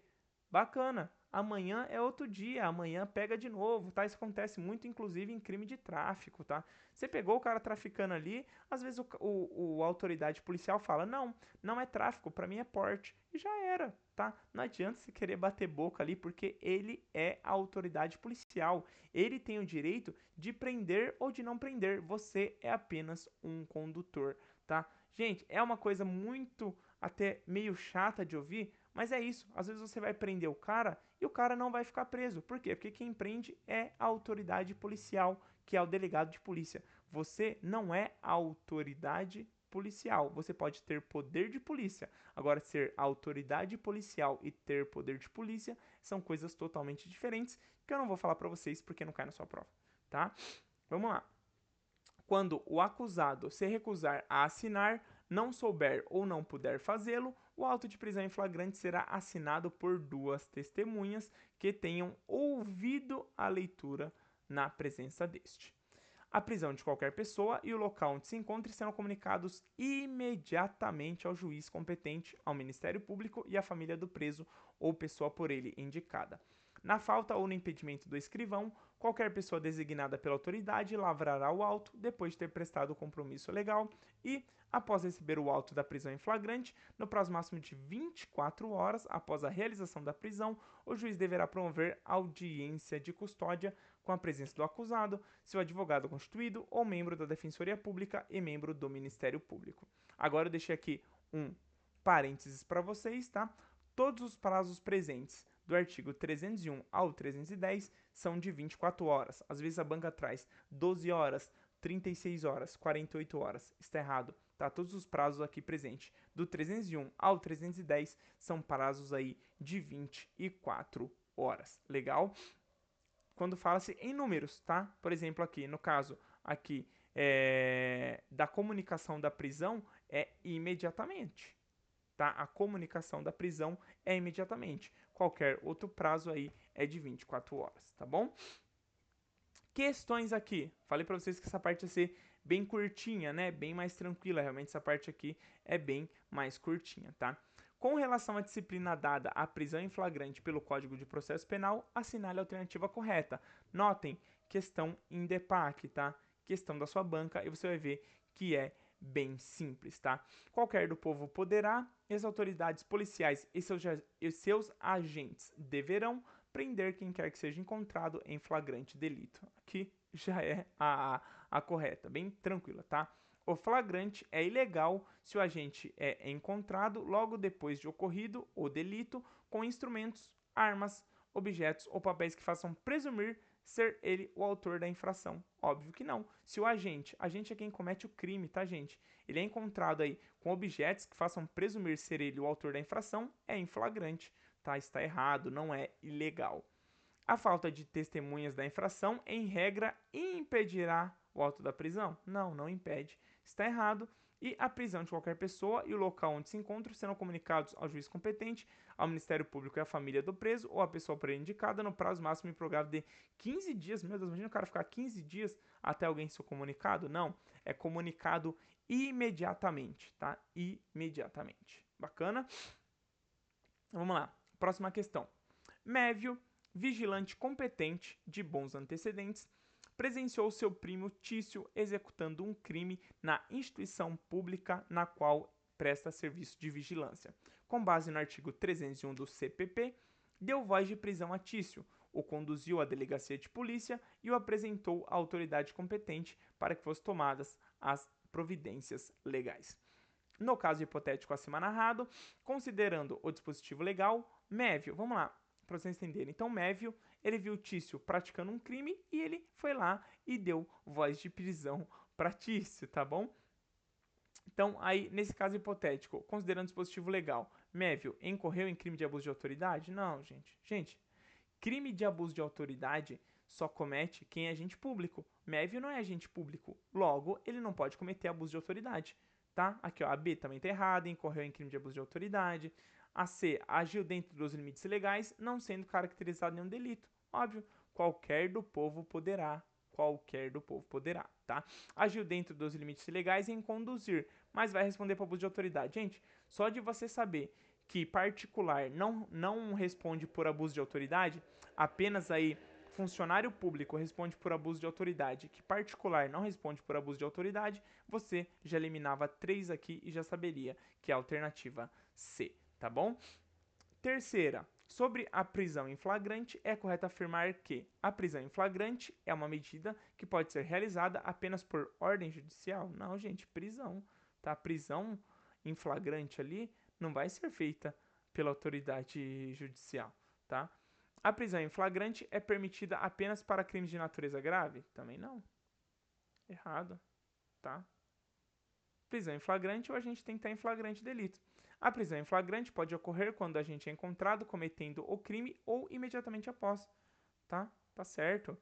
Bacana. amanhã é outro dia, amanhã pega de novo, tá? Isso acontece muito, inclusive, em crime de tráfico, tá? Você pegou o cara traficando ali, às vezes a autoridade policial fala, não é tráfico, pra mim é porte, e já era, tá? Não adianta você querer bater boca ali, porque ele é a autoridade policial, ele tem o direito de prender ou de não prender, você é apenas um condutor, tá? Gente, é uma coisa muito até meio chata de ouvir, mas é isso. Às vezes você vai prender o cara e o cara não vai ficar preso. Por quê? Porque quem prende é a autoridade policial, que é o delegado de polícia. Você não é a autoridade policial. Você pode ter poder de polícia. Agora, ser autoridade policial e ter poder de polícia são coisas totalmente diferentes que eu não vou falar para vocês porque não cai na sua prova, tá? Vamos lá. Quando o acusado se recusar a assinar, não souber ou não puder fazê-lo, o auto de prisão em flagrante será assinado por duas testemunhas que tenham ouvido a leitura na presença deste. A prisão de qualquer pessoa e o local onde se encontre serão comunicados imediatamente ao juiz competente, ao Ministério Público e à família do preso ou pessoa por ele indicada. Na falta ou no impedimento do escrivão, qualquer pessoa designada pela autoridade lavrará o auto depois de ter prestado o compromisso legal e, após receber o auto da prisão em flagrante, no prazo máximo de 24 horas após a realização da prisão, o juiz deverá promover audiência de custódia com a presença do acusado, seu advogado constituído ou membro da Defensoria Pública e membro do Ministério Público. Agora eu deixei aqui um parênteses para vocês, tá? Todos os prazos presentes do artigo 301 ao 310 são de 24 horas. Às vezes a banca traz 12 horas, 36 horas, 48 horas. Está errado, tá? Todos os prazos aqui presentes do 301 ao 310 são prazos aí de 24 horas. Legal? Quando fala-se em números, tá? Por exemplo, aqui, no caso aqui da comunicação da prisão, é imediatamente, tá? A comunicação da prisão é imediatamente. Qualquer outro prazo aí é de 24 horas, tá bom? Questões aqui. Falei para vocês que essa parte ia ser bem curtinha, né? Bem mais tranquila. Realmente essa parte aqui é bem mais curtinha, tá? Com relação à disciplina dada à prisão em flagrante pelo Código de Processo Penal, assinale a alternativa correta. Notem, questão em DEPAC, tá? Questão da sua banca e você vai ver que é bem simples, tá? Qualquer do povo poderá, e as autoridades policiais e seus agentes deverão prender quem quer que seja encontrado em flagrante delito. Aqui já é a correta, bem tranquila, tá? O flagrante é ilegal se o agente é encontrado logo depois de ocorrido o delito com instrumentos, armas, objetos ou papéis que façam presumir ser ele o autor da infração. Óbvio que não. Se o agente é quem comete o crime, tá, gente? Ele é encontrado aí com objetos que façam presumir ser ele o autor da infração, é em flagrante, tá? Está errado, não é ilegal. A falta de testemunhas da infração, em regra, impedirá o auto da prisão? Não, não impede. Está errado. E a prisão de qualquer pessoa e o local onde se encontra serão comunicados ao juiz competente, ao Ministério Público e à família do preso ou à pessoa por ele indicada no prazo máximo e prorrogável de 15 dias. Meu Deus, imagina o cara ficar 15 dias até alguém ser comunicado? Não, é comunicado imediatamente, tá? Imediatamente. Bacana? Vamos lá. Próxima questão. Mévio, vigilante competente de bons antecedentes, presenciou seu primo Tício executando um crime na instituição pública na qual presta serviço de vigilância. Com base no artigo 301 do CPP, deu voz de prisão a Tício, o conduziu à delegacia de polícia e o apresentou à autoridade competente para que fossem tomadas as providências legais. No caso hipotético acima narrado, considerando o dispositivo legal, Mévio, vamos lá, para vocês entenderem. Então, Mévio, ele viu Tício praticando um crime e ele foi lá e deu voz de prisão para Tício, tá bom? Então, aí, nesse caso hipotético, considerando o dispositivo legal, Mévio incorreu em crime de abuso de autoridade? Não, gente. Gente, crime de abuso de autoridade só comete quem é agente público. Mévio não é agente público. Logo, ele não pode cometer abuso de autoridade, tá? Aqui, ó, a B também tá errada, incorreu em crime de abuso de autoridade. A C agiu dentro dos limites legais, não sendo caracterizado nenhum delito. Óbvio, qualquer do povo poderá, tá? Agiu dentro dos limites legais em conduzir, mas vai responder para abuso de autoridade. Gente, só de você saber que particular não responde por abuso de autoridade, apenas aí funcionário público responde por abuso de autoridade, que particular não responde por abuso de autoridade, você já eliminava 3 aqui e já saberia que é a alternativa C, tá bom? Terceira, sobre a prisão em flagrante, é correto afirmar que a prisão em flagrante é uma medida que pode ser realizada apenas por ordem judicial? Não, gente, prisão, tá? Prisão em flagrante ali não vai ser feita pela autoridade judicial, tá? A prisão em flagrante é permitida apenas para crimes de natureza grave? Também não. Errado, tá? Prisão em flagrante ou a gente tem que estar em flagrante delito. A prisão em flagrante pode ocorrer quando a gente é encontrado cometendo o crime ou imediatamente após, tá? Tá certo.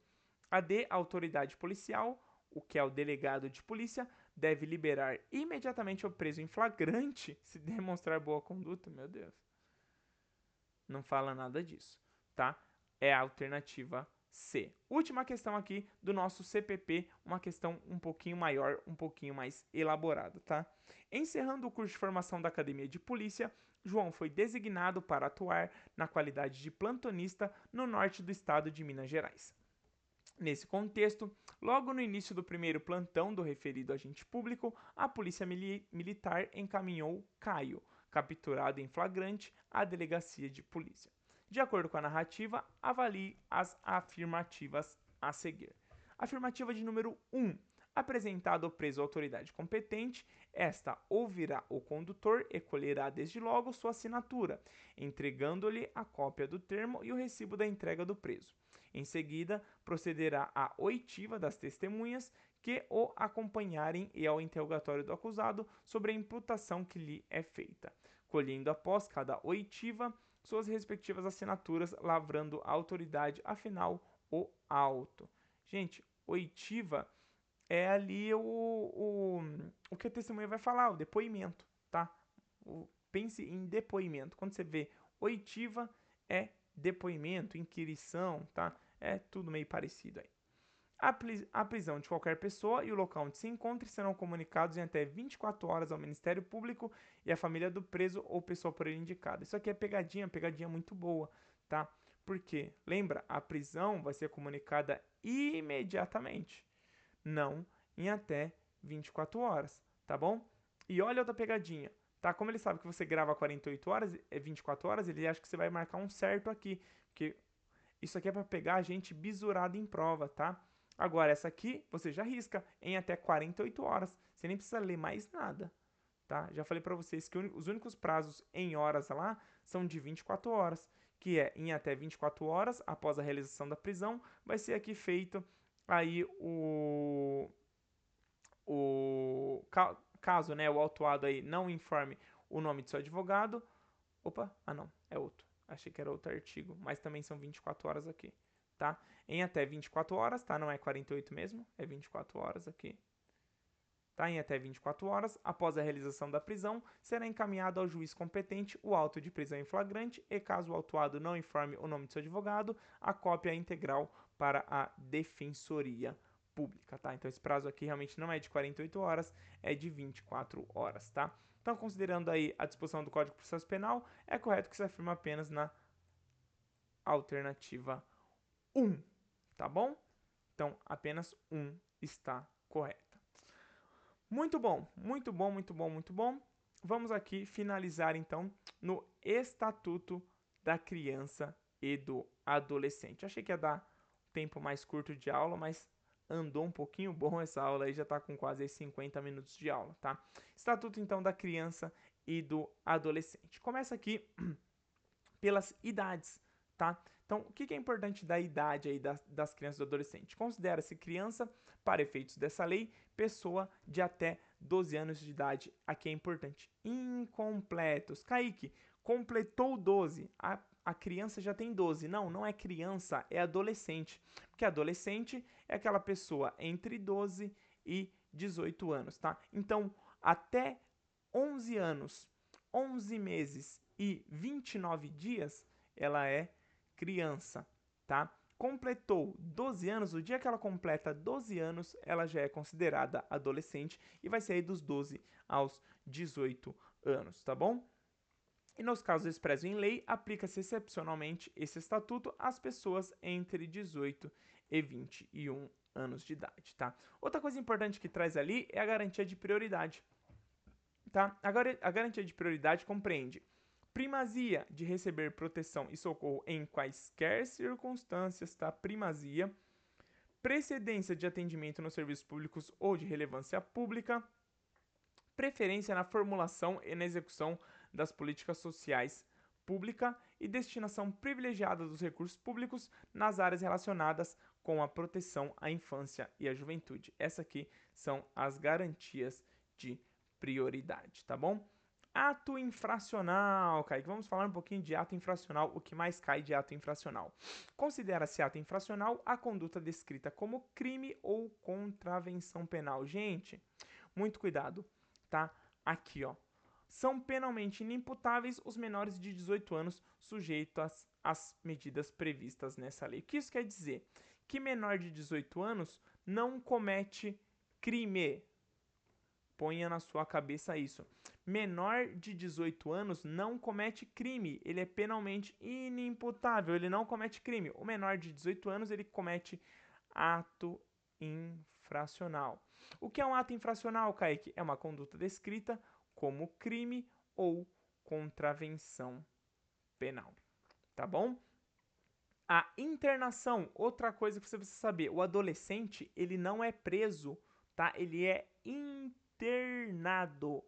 A D, autoridade policial, o que é o delegado de polícia, deve liberar imediatamente o preso em flagrante se demonstrar boa conduta. Meu Deus. Não fala nada disso, tá? É a alternativa C. Última questão aqui do nosso CPP, uma questão um pouquinho maior, um pouquinho mais elaborada, tá? Encerrando o curso de formação da Academia de Polícia, João foi designado para atuar na qualidade de plantonista no norte do estado de Minas Gerais. Nesse contexto, logo no início do primeiro plantão do referido agente público, a Polícia Militar encaminhou Caio, capturado em flagrante, à delegacia de polícia. De acordo com a narrativa, avalie as afirmativas a seguir. Afirmativa de número 1. Apresentado o preso à autoridade competente, esta ouvirá o condutor e colherá desde logo sua assinatura, entregando-lhe a cópia do termo e o recibo da entrega do preso. Em seguida, procederá à oitiva das testemunhas que o acompanharem e ao interrogatório do acusado sobre a imputação que lhe é feita, colhendo após cada oitiva suas respectivas assinaturas, lavrando a autoridade afinal o auto. Gente, oitiva é ali o que a testemunha vai falar, o depoimento, tá? Pense em depoimento. Quando você vê oitiva, é depoimento, inquirição, tá? É tudo meio parecido aí. A prisão de qualquer pessoa e o local onde se encontre serão comunicados em até 24 horas ao Ministério Público e à família do preso ou pessoa por ele indicada. Isso aqui é pegadinha muito boa, tá? Porque, lembra, a prisão vai ser comunicada imediatamente, não em até 24 horas, tá bom? E olha outra pegadinha, tá? Como ele sabe que você grava 48 horas, 24 horas, ele acha que você vai marcar um certo aqui, porque isso aqui é para pegar a gente bisurado em prova, tá? Agora, essa aqui, você já risca em até 48 horas. Você nem precisa ler mais nada, tá? Já falei para vocês que os únicos prazos em horas lá são de 24 horas, que é em até 24 horas após a realização da prisão, vai ser aqui feito aí caso, né, o autuado aí não informe o nome de seu advogado. Opa, não, é outro. Achei que era outro artigo, mas também são 24 horas aqui, tá? Em até 24 horas, tá? Não é 48 mesmo, é 24 horas aqui. Tá? Em até 24 horas, após a realização da prisão, será encaminhado ao juiz competente o auto de prisão em flagrante e, caso o autuado não informe o nome de seu advogado, a cópia integral para a defensoria pública, tá? Então esse prazo aqui realmente não é de 48 horas, é de 24 horas, tá? Então, considerando aí a disposição do Código de Processo Penal, é correto que se afirma apenas na alternativa 1, tá bom? Então, apenas 1 está correta. Muito bom, muito bom, muito bom, muito bom. Vamos aqui finalizar então no Estatuto da Criança e do Adolescente. Achei que ia dar tempo mais curto de aula, mas andou um pouquinho bom essa aula aí, já está com quase 50 minutos de aula, tá? Estatuto então da Criança e do Adolescente. Começa aqui pelas idades, tá? Então, o que é importante da idade aí das crianças e do adolescente? Considera-se criança, para efeitos dessa lei, pessoa de até 12 anos de idade. Aqui é importante. Incompletos. Kaique, completou 12. A criança já tem 12. Não, não é criança, é adolescente. Porque adolescente é aquela pessoa entre 12 e 18 anos, tá? Então, até 11 anos, 11 meses e 29 dias, ela é criança, tá? Completou 12 anos, o dia que ela completa 12 anos, ela já é considerada adolescente e vai ser aí dos 12 aos 18 anos, tá bom? E nos casos expressos em lei, aplica-se excepcionalmente esse estatuto às pessoas entre 18 e 21 anos de idade, tá? Outra coisa importante que traz ali é a garantia de prioridade, tá? Agora, a garantia de prioridade compreende primazia de receber proteção e socorro em quaisquer circunstâncias, tá? Primazia, precedência de atendimento nos serviços públicos ou de relevância pública, preferência na formulação e na execução das políticas sociais pública e destinação privilegiada dos recursos públicos nas áreas relacionadas com a proteção à infância e à juventude. Essas aqui são as garantias de prioridade, tá bom? Ato infracional, Kaique. Vamos falar um pouquinho de ato infracional, o que mais cai de ato infracional. Considera-se ato infracional a conduta descrita como crime ou contravenção penal. Gente, muito cuidado, tá? Aqui, ó. São penalmente inimputáveis os menores de 18 anos sujeitos às medidas previstas nessa lei. O que isso quer dizer? Que menor de 18 anos não comete crime. Ponha na sua cabeça isso. Menor de 18 anos não comete crime. Ele é penalmente inimputável. Ele não comete crime. O menor de 18 anos ele comete ato infracional. O que é um ato infracional, Kaique? É uma conduta descrita como crime ou contravenção penal. Tá bom? A internação, outra coisa que você precisa saber. O adolescente, ele não é preso, tá? Ele é internado.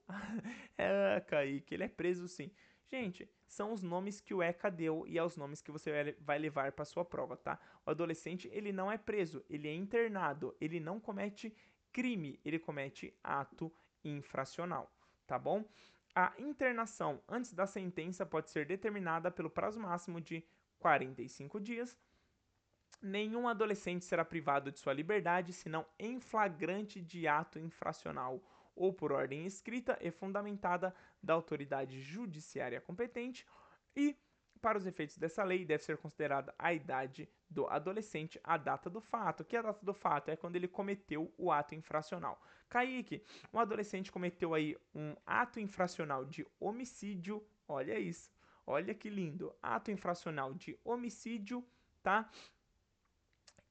Kaique, ele é preso sim. Gente, são os nomes que o ECA deu e é os nomes que você vai levar para sua prova, tá? O adolescente, ele não é preso, ele é internado, ele não comete crime, ele comete ato infracional, tá bom? A internação antes da sentença pode ser determinada pelo prazo máximo de 45 dias. Nenhum adolescente será privado de sua liberdade senão em flagrante de ato infracional ou por ordem escrita e fundamentada da autoridade judiciária competente e, para os efeitos dessa lei, deve ser considerada a idade do adolescente a data do fato. Que a data do fato é quando ele cometeu o ato infracional. Kaique, um adolescente cometeu aí um ato infracional de homicídio, olha isso, olha que lindo, ato infracional de homicídio, tá?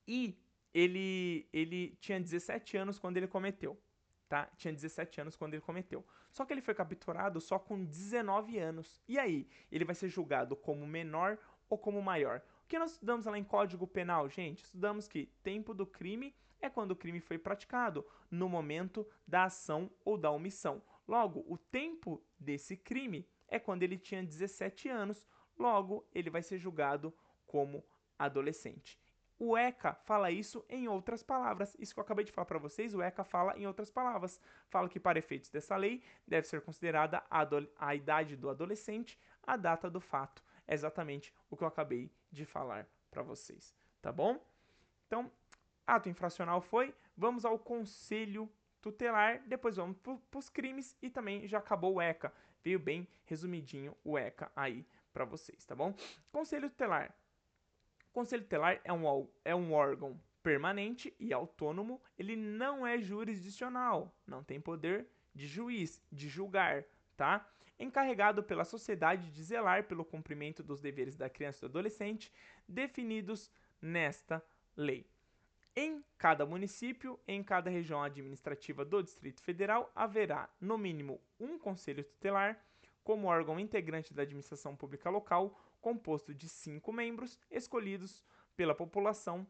E ele tinha 17 anos quando ele cometeu, tá? Tinha 17 anos quando ele cometeu. Só que ele foi capturado só com 19 anos. E aí, ele vai ser julgado como menor ou como maior? O que nós estudamos lá em Código Penal, gente? Estudamos que tempo do crime é quando o crime foi praticado, no momento da ação ou da omissão. Logo, o tempo desse crime é quando ele tinha 17 anos. Logo, ele vai ser julgado como adolescente. O ECA fala isso em outras palavras. Isso que eu acabei de falar para vocês, o ECA fala em outras palavras. Fala que para efeitos dessa lei deve ser considerada a idade do adolescente, a data do fato. É exatamente o que eu acabei de falar para vocês, tá bom? Então, ato infracional foi, vamos ao conselho tutelar, depois vamos para os crimes e também já acabou o ECA. Veio bem resumidinho o ECA aí para vocês, tá bom? Conselho tutelar. O Conselho Tutelar é um órgão permanente e autônomo, ele não é jurisdicional, não tem poder de juiz, de julgar, tá? Encarregado pela sociedade de zelar pelo cumprimento dos deveres da criança e do adolescente definidos nesta lei. Em cada município, em cada região administrativa do Distrito Federal, haverá, no mínimo, um conselho tutelar como órgão integrante da administração pública local, composto de 5 membros, escolhidos pela população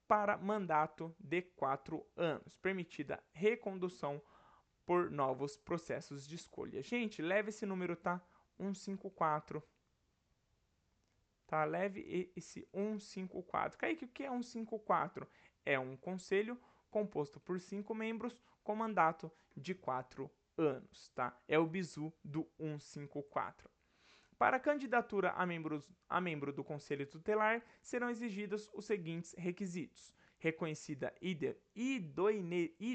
para mandato de 4 anos, permitida recondução por novos processos de escolha. Gente, leve esse número, tá? 154. Tá? Leve esse 154. Kaique, o que é 154? É um conselho composto por 5 membros com mandato de 4 anos, tá? É o bizu do 154. Para a candidatura a membro do Conselho Tutelar, serão exigidos os seguintes requisitos: reconhecida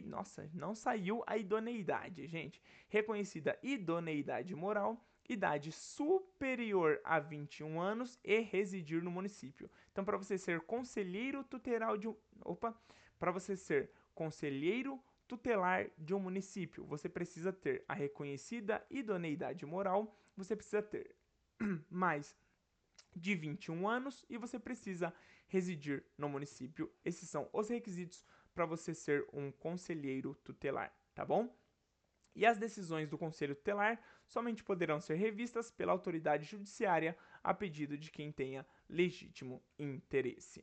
nossa, não saiu a idoneidade, gente. Reconhecida idoneidade moral, idade superior a 21 anos e residir no município. Então, para você ser conselheiro tutelar de para você ser conselheiro tutelar de um município, você precisa ter a reconhecida idoneidade moral, você precisa ter mais de 21 anos e você precisa residir no município. Esses são os requisitos para você ser um conselheiro tutelar, tá bom? E as decisões do Conselho Tutelar somente poderão ser revistas pela autoridade judiciária a pedido de quem tenha legítimo interesse.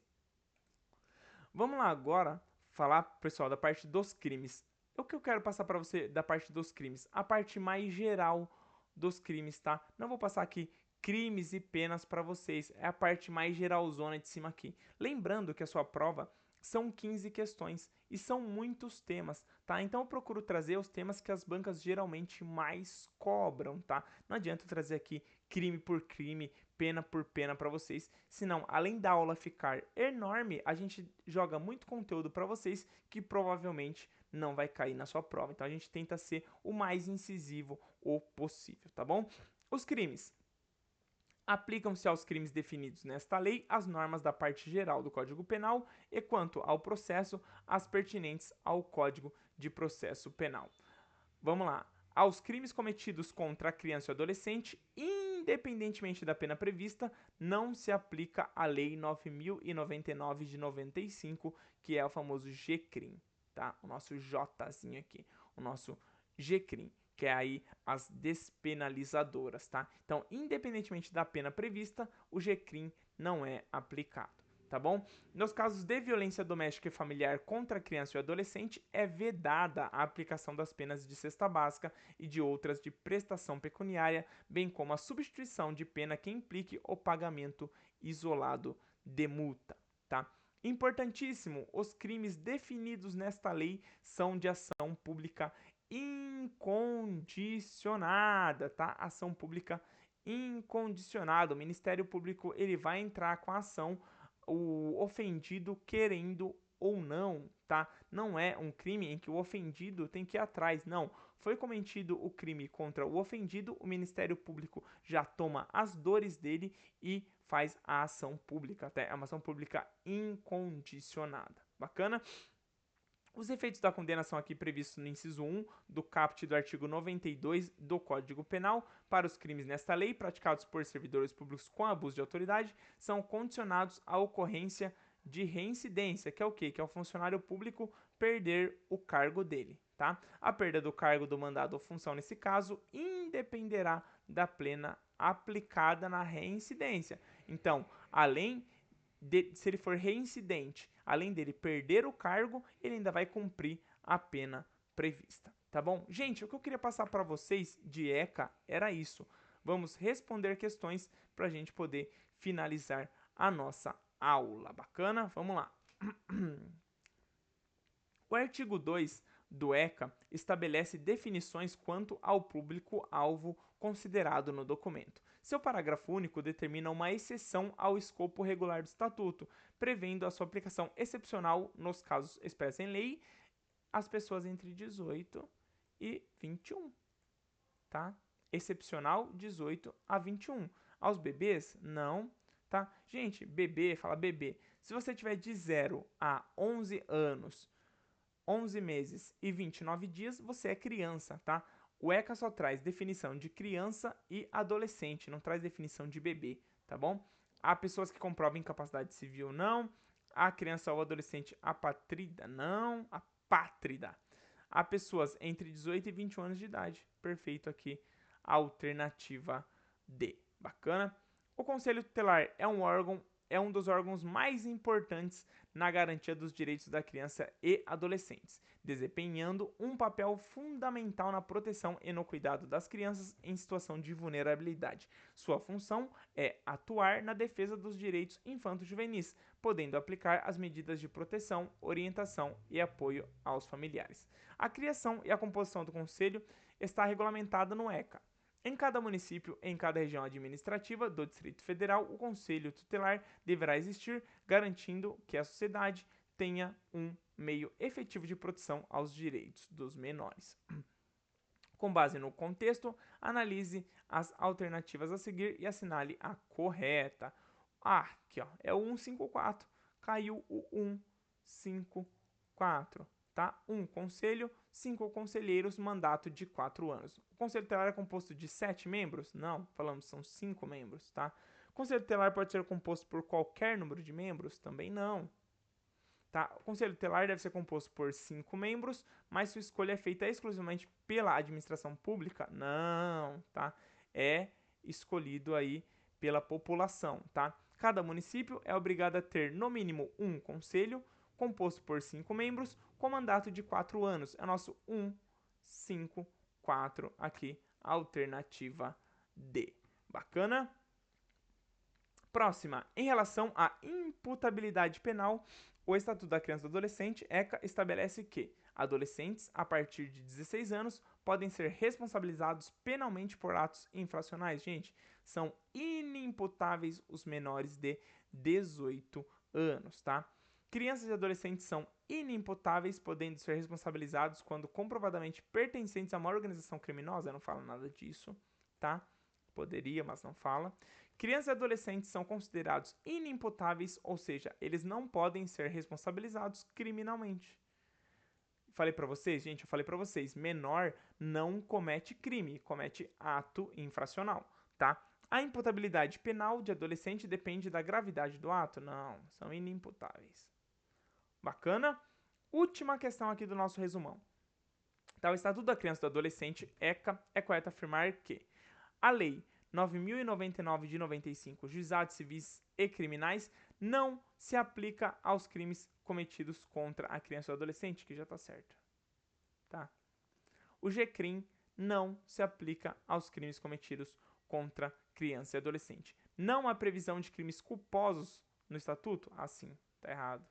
Vamos lá agora falar, pessoal, da parte dos crimes. O que eu quero passar para você da parte dos crimes? A parte mais geral dos crimes, tá? Não vou passar aqui crimes e penas para vocês, é a parte mais geralzona de cima aqui. Lembrando que a sua prova são 15 questões e são muitos temas, tá? Então eu procuro trazer os temas que as bancas geralmente mais cobram, tá? Não adianta eu trazer aqui crime por crime, pena por pena para vocês, senão além da aula ficar enorme, a gente joga muito conteúdo para vocês que provavelmente não vai cair na sua prova. Então a gente tenta ser o mais incisivo o possível, tá bom? Os crimes. Aplicam-se aos crimes definidos nesta lei as normas da parte geral do Código Penal e, quanto ao processo, as pertinentes ao Código de Processo Penal. Vamos lá. Aos crimes cometidos contra a criança e o adolescente, independentemente da pena prevista, não se aplica a Lei 9.099 de 95, que é o famoso G-Crim, tá? O nosso Jzinho aqui, o nosso G-Crim, que é aí as despenalizadoras, tá? Então, independentemente da pena prevista, o G-Crim não é aplicado, tá bom? Nos casos de violência doméstica e familiar contra a criança e o adolescente, é vedada a aplicação das penas de cesta básica e de outras de prestação pecuniária, bem como a substituição de pena que implique o pagamento isolado de multa, tá? Importantíssimo, os crimes definidos nesta lei são de ação pública incondicionada, tá? Ação pública incondicionada. O Ministério Público ele vai entrar com a ação, o ofendido querendo ou não, tá? Não é um crime em que o ofendido tem que ir atrás, não. Foi cometido o crime contra o ofendido, o Ministério Público já toma as dores dele e faz a ação pública, tá? É uma ação pública incondicionada. Bacana? Os efeitos da condenação aqui previstos no inciso 1 do caput do artigo 92 do Código Penal para os crimes nesta lei praticados por servidores públicos com abuso de autoridade são condicionados à ocorrência de reincidência, que é o quê? Que é o funcionário público perder o cargo dele, tá? A perda do cargo do mandado ou função nesse caso independerá da plena aplicada na reincidência. Então, se ele for reincidente, além dele perder o cargo, ele ainda vai cumprir a pena prevista, tá bom? Gente, o que eu queria passar para vocês de ECA era isso. Vamos responder questões para a gente poder finalizar a nossa aula. Bacana? Vamos lá. O artigo 2 do ECA estabelece definições quanto ao público-alvo considerado no documento. Seu parágrafo único determina uma exceção ao escopo regular do Estatuto, prevendo a sua aplicação excepcional nos casos expressos em lei às pessoas entre 18 e 21, tá? Excepcional 18 a 21. Aos bebês, não, tá? Gente, bebê, fala bebê. Se você tiver de 0 a 11 anos, 11 meses e 29 dias, você é criança, tá? O ECA só traz definição de criança e adolescente, não traz definição de bebê, tá bom? Há pessoas que comprovam incapacidade civil, não. Há criança ou adolescente apátrida, não. Apátrida. Há pessoas entre 18 e 21 anos de idade. Perfeito aqui, alternativa D. Bacana? O Conselho Tutelar é um dos órgãos mais importantes na garantia dos direitos da criança e adolescentes, desempenhando um papel fundamental na proteção e no cuidado das crianças em situação de vulnerabilidade. Sua função é atuar na defesa dos direitos infanto-juvenis, podendo aplicar as medidas de proteção, orientação e apoio aos familiares. A criação e a composição do Conselho está regulamentada no ECA. Em cada município, em cada região administrativa do Distrito Federal, o Conselho Tutelar deverá existir, garantindo que a sociedade tenha um meio efetivo de proteção aos direitos dos menores. Com base no contexto, analise as alternativas a seguir e assinale a correta. Ah, aqui ó, é o 154. Caiu o 154. tá? 1 conselho, 5 conselheiros, mandato de 4 anos. O conselho tutelar é composto de 7 membros? Não, falamos são 5 membros, tá? O conselho tutelar pode ser composto por qualquer número de membros? Também não. Tá? O conselho tutelar deve ser composto por 5 membros, mas sua escolha é feita exclusivamente pela administração pública? Não, tá? É escolhido aí pela população, tá? Cada município é obrigado a ter no mínimo um conselho, composto por 5 membros, com mandato de 4 anos. É o nosso 1, 5, 4 aqui, alternativa D. Bacana? Próxima, em relação à imputabilidade penal, o Estatuto da Criança e do Adolescente, ECA, estabelece que adolescentes a partir de 16 anos podem ser responsabilizados penalmente por atos infracionais. Gente, são inimputáveis os menores de 18 anos, tá? Crianças e adolescentes são inimputáveis, podendo ser responsabilizados quando comprovadamente pertencentes a uma organização criminosa. Não fala nada disso, tá? Poderia, mas não fala. Crianças e adolescentes são considerados inimputáveis, ou seja, eles não podem ser responsabilizados criminalmente. Falei para vocês, gente, eu falei para vocês, menor não comete crime, comete ato infracional, tá? A imputabilidade penal de adolescente depende da gravidade do ato? Não, são inimputáveis. Bacana? Última questão aqui do nosso resumão. Tá, o Estatuto da Criança e do Adolescente, ECA, é correto afirmar que a Lei 9.099 de 95, Juizados Civis e Criminais, não se aplica aos crimes cometidos contra a criança ou adolescente, que já está certo. Tá? O GCRIM não se aplica aos crimes cometidos contra criança e adolescente. Não há previsão de crimes culposos no Estatuto? Assim, tá errado.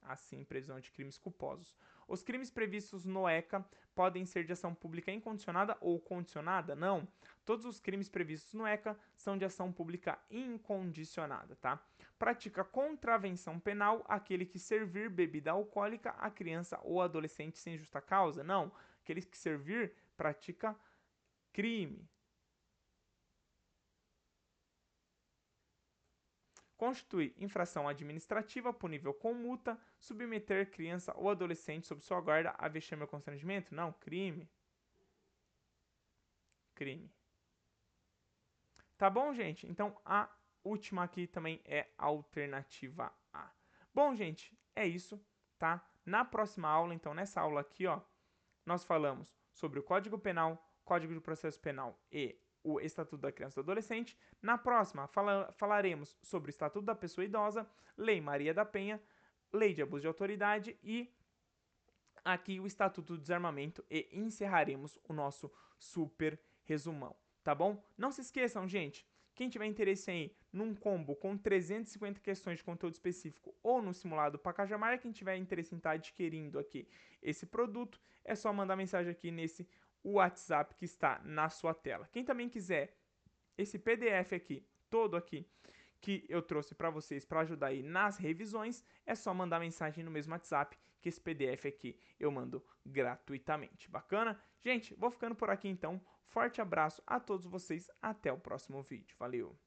Assim, previsão de crimes culposos. Os crimes previstos no ECA podem ser de ação pública incondicionada ou condicionada? Não. Todos os crimes previstos no ECA são de ação pública incondicionada, tá? Pratica contravenção penal aquele que servir bebida alcoólica a criança ou adolescente sem justa causa? Não. Aquele que servir pratica crime. Constitui infração administrativa punível com multa, submeter criança ou adolescente sob sua guarda a vexame ou constrangimento? Não, crime. Crime. Tá bom, gente? Então a última aqui também é a alternativa A. Bom, gente, é isso, tá? Na próxima aula, então nessa aula aqui, ó, nós falamos sobre o Código Penal, Código de Processo Penal e o Estatuto da Criança e do Adolescente. Na próxima, falaremos sobre o Estatuto da Pessoa Idosa, Lei Maria da Penha, Lei de Abuso de Autoridade e aqui o Estatuto do Desarmamento e encerraremos o nosso super resumão, tá bom? Não se esqueçam, gente, quem tiver interesse aí num combo com 350 questões de conteúdo específico ou no simulado Pacajamar, quem tiver interesse em estar adquirindo aqui esse produto, é só mandar mensagem aqui nesse WhatsApp que está na sua tela. Quem também quiser esse PDF aqui, todo aqui, que eu trouxe para vocês para ajudar aí nas revisões, é só mandar mensagem no mesmo WhatsApp, que esse PDF aqui eu mando gratuitamente. Bacana? Gente, vou ficando por aqui então. Forte abraço a todos vocês, até o próximo vídeo. Valeu!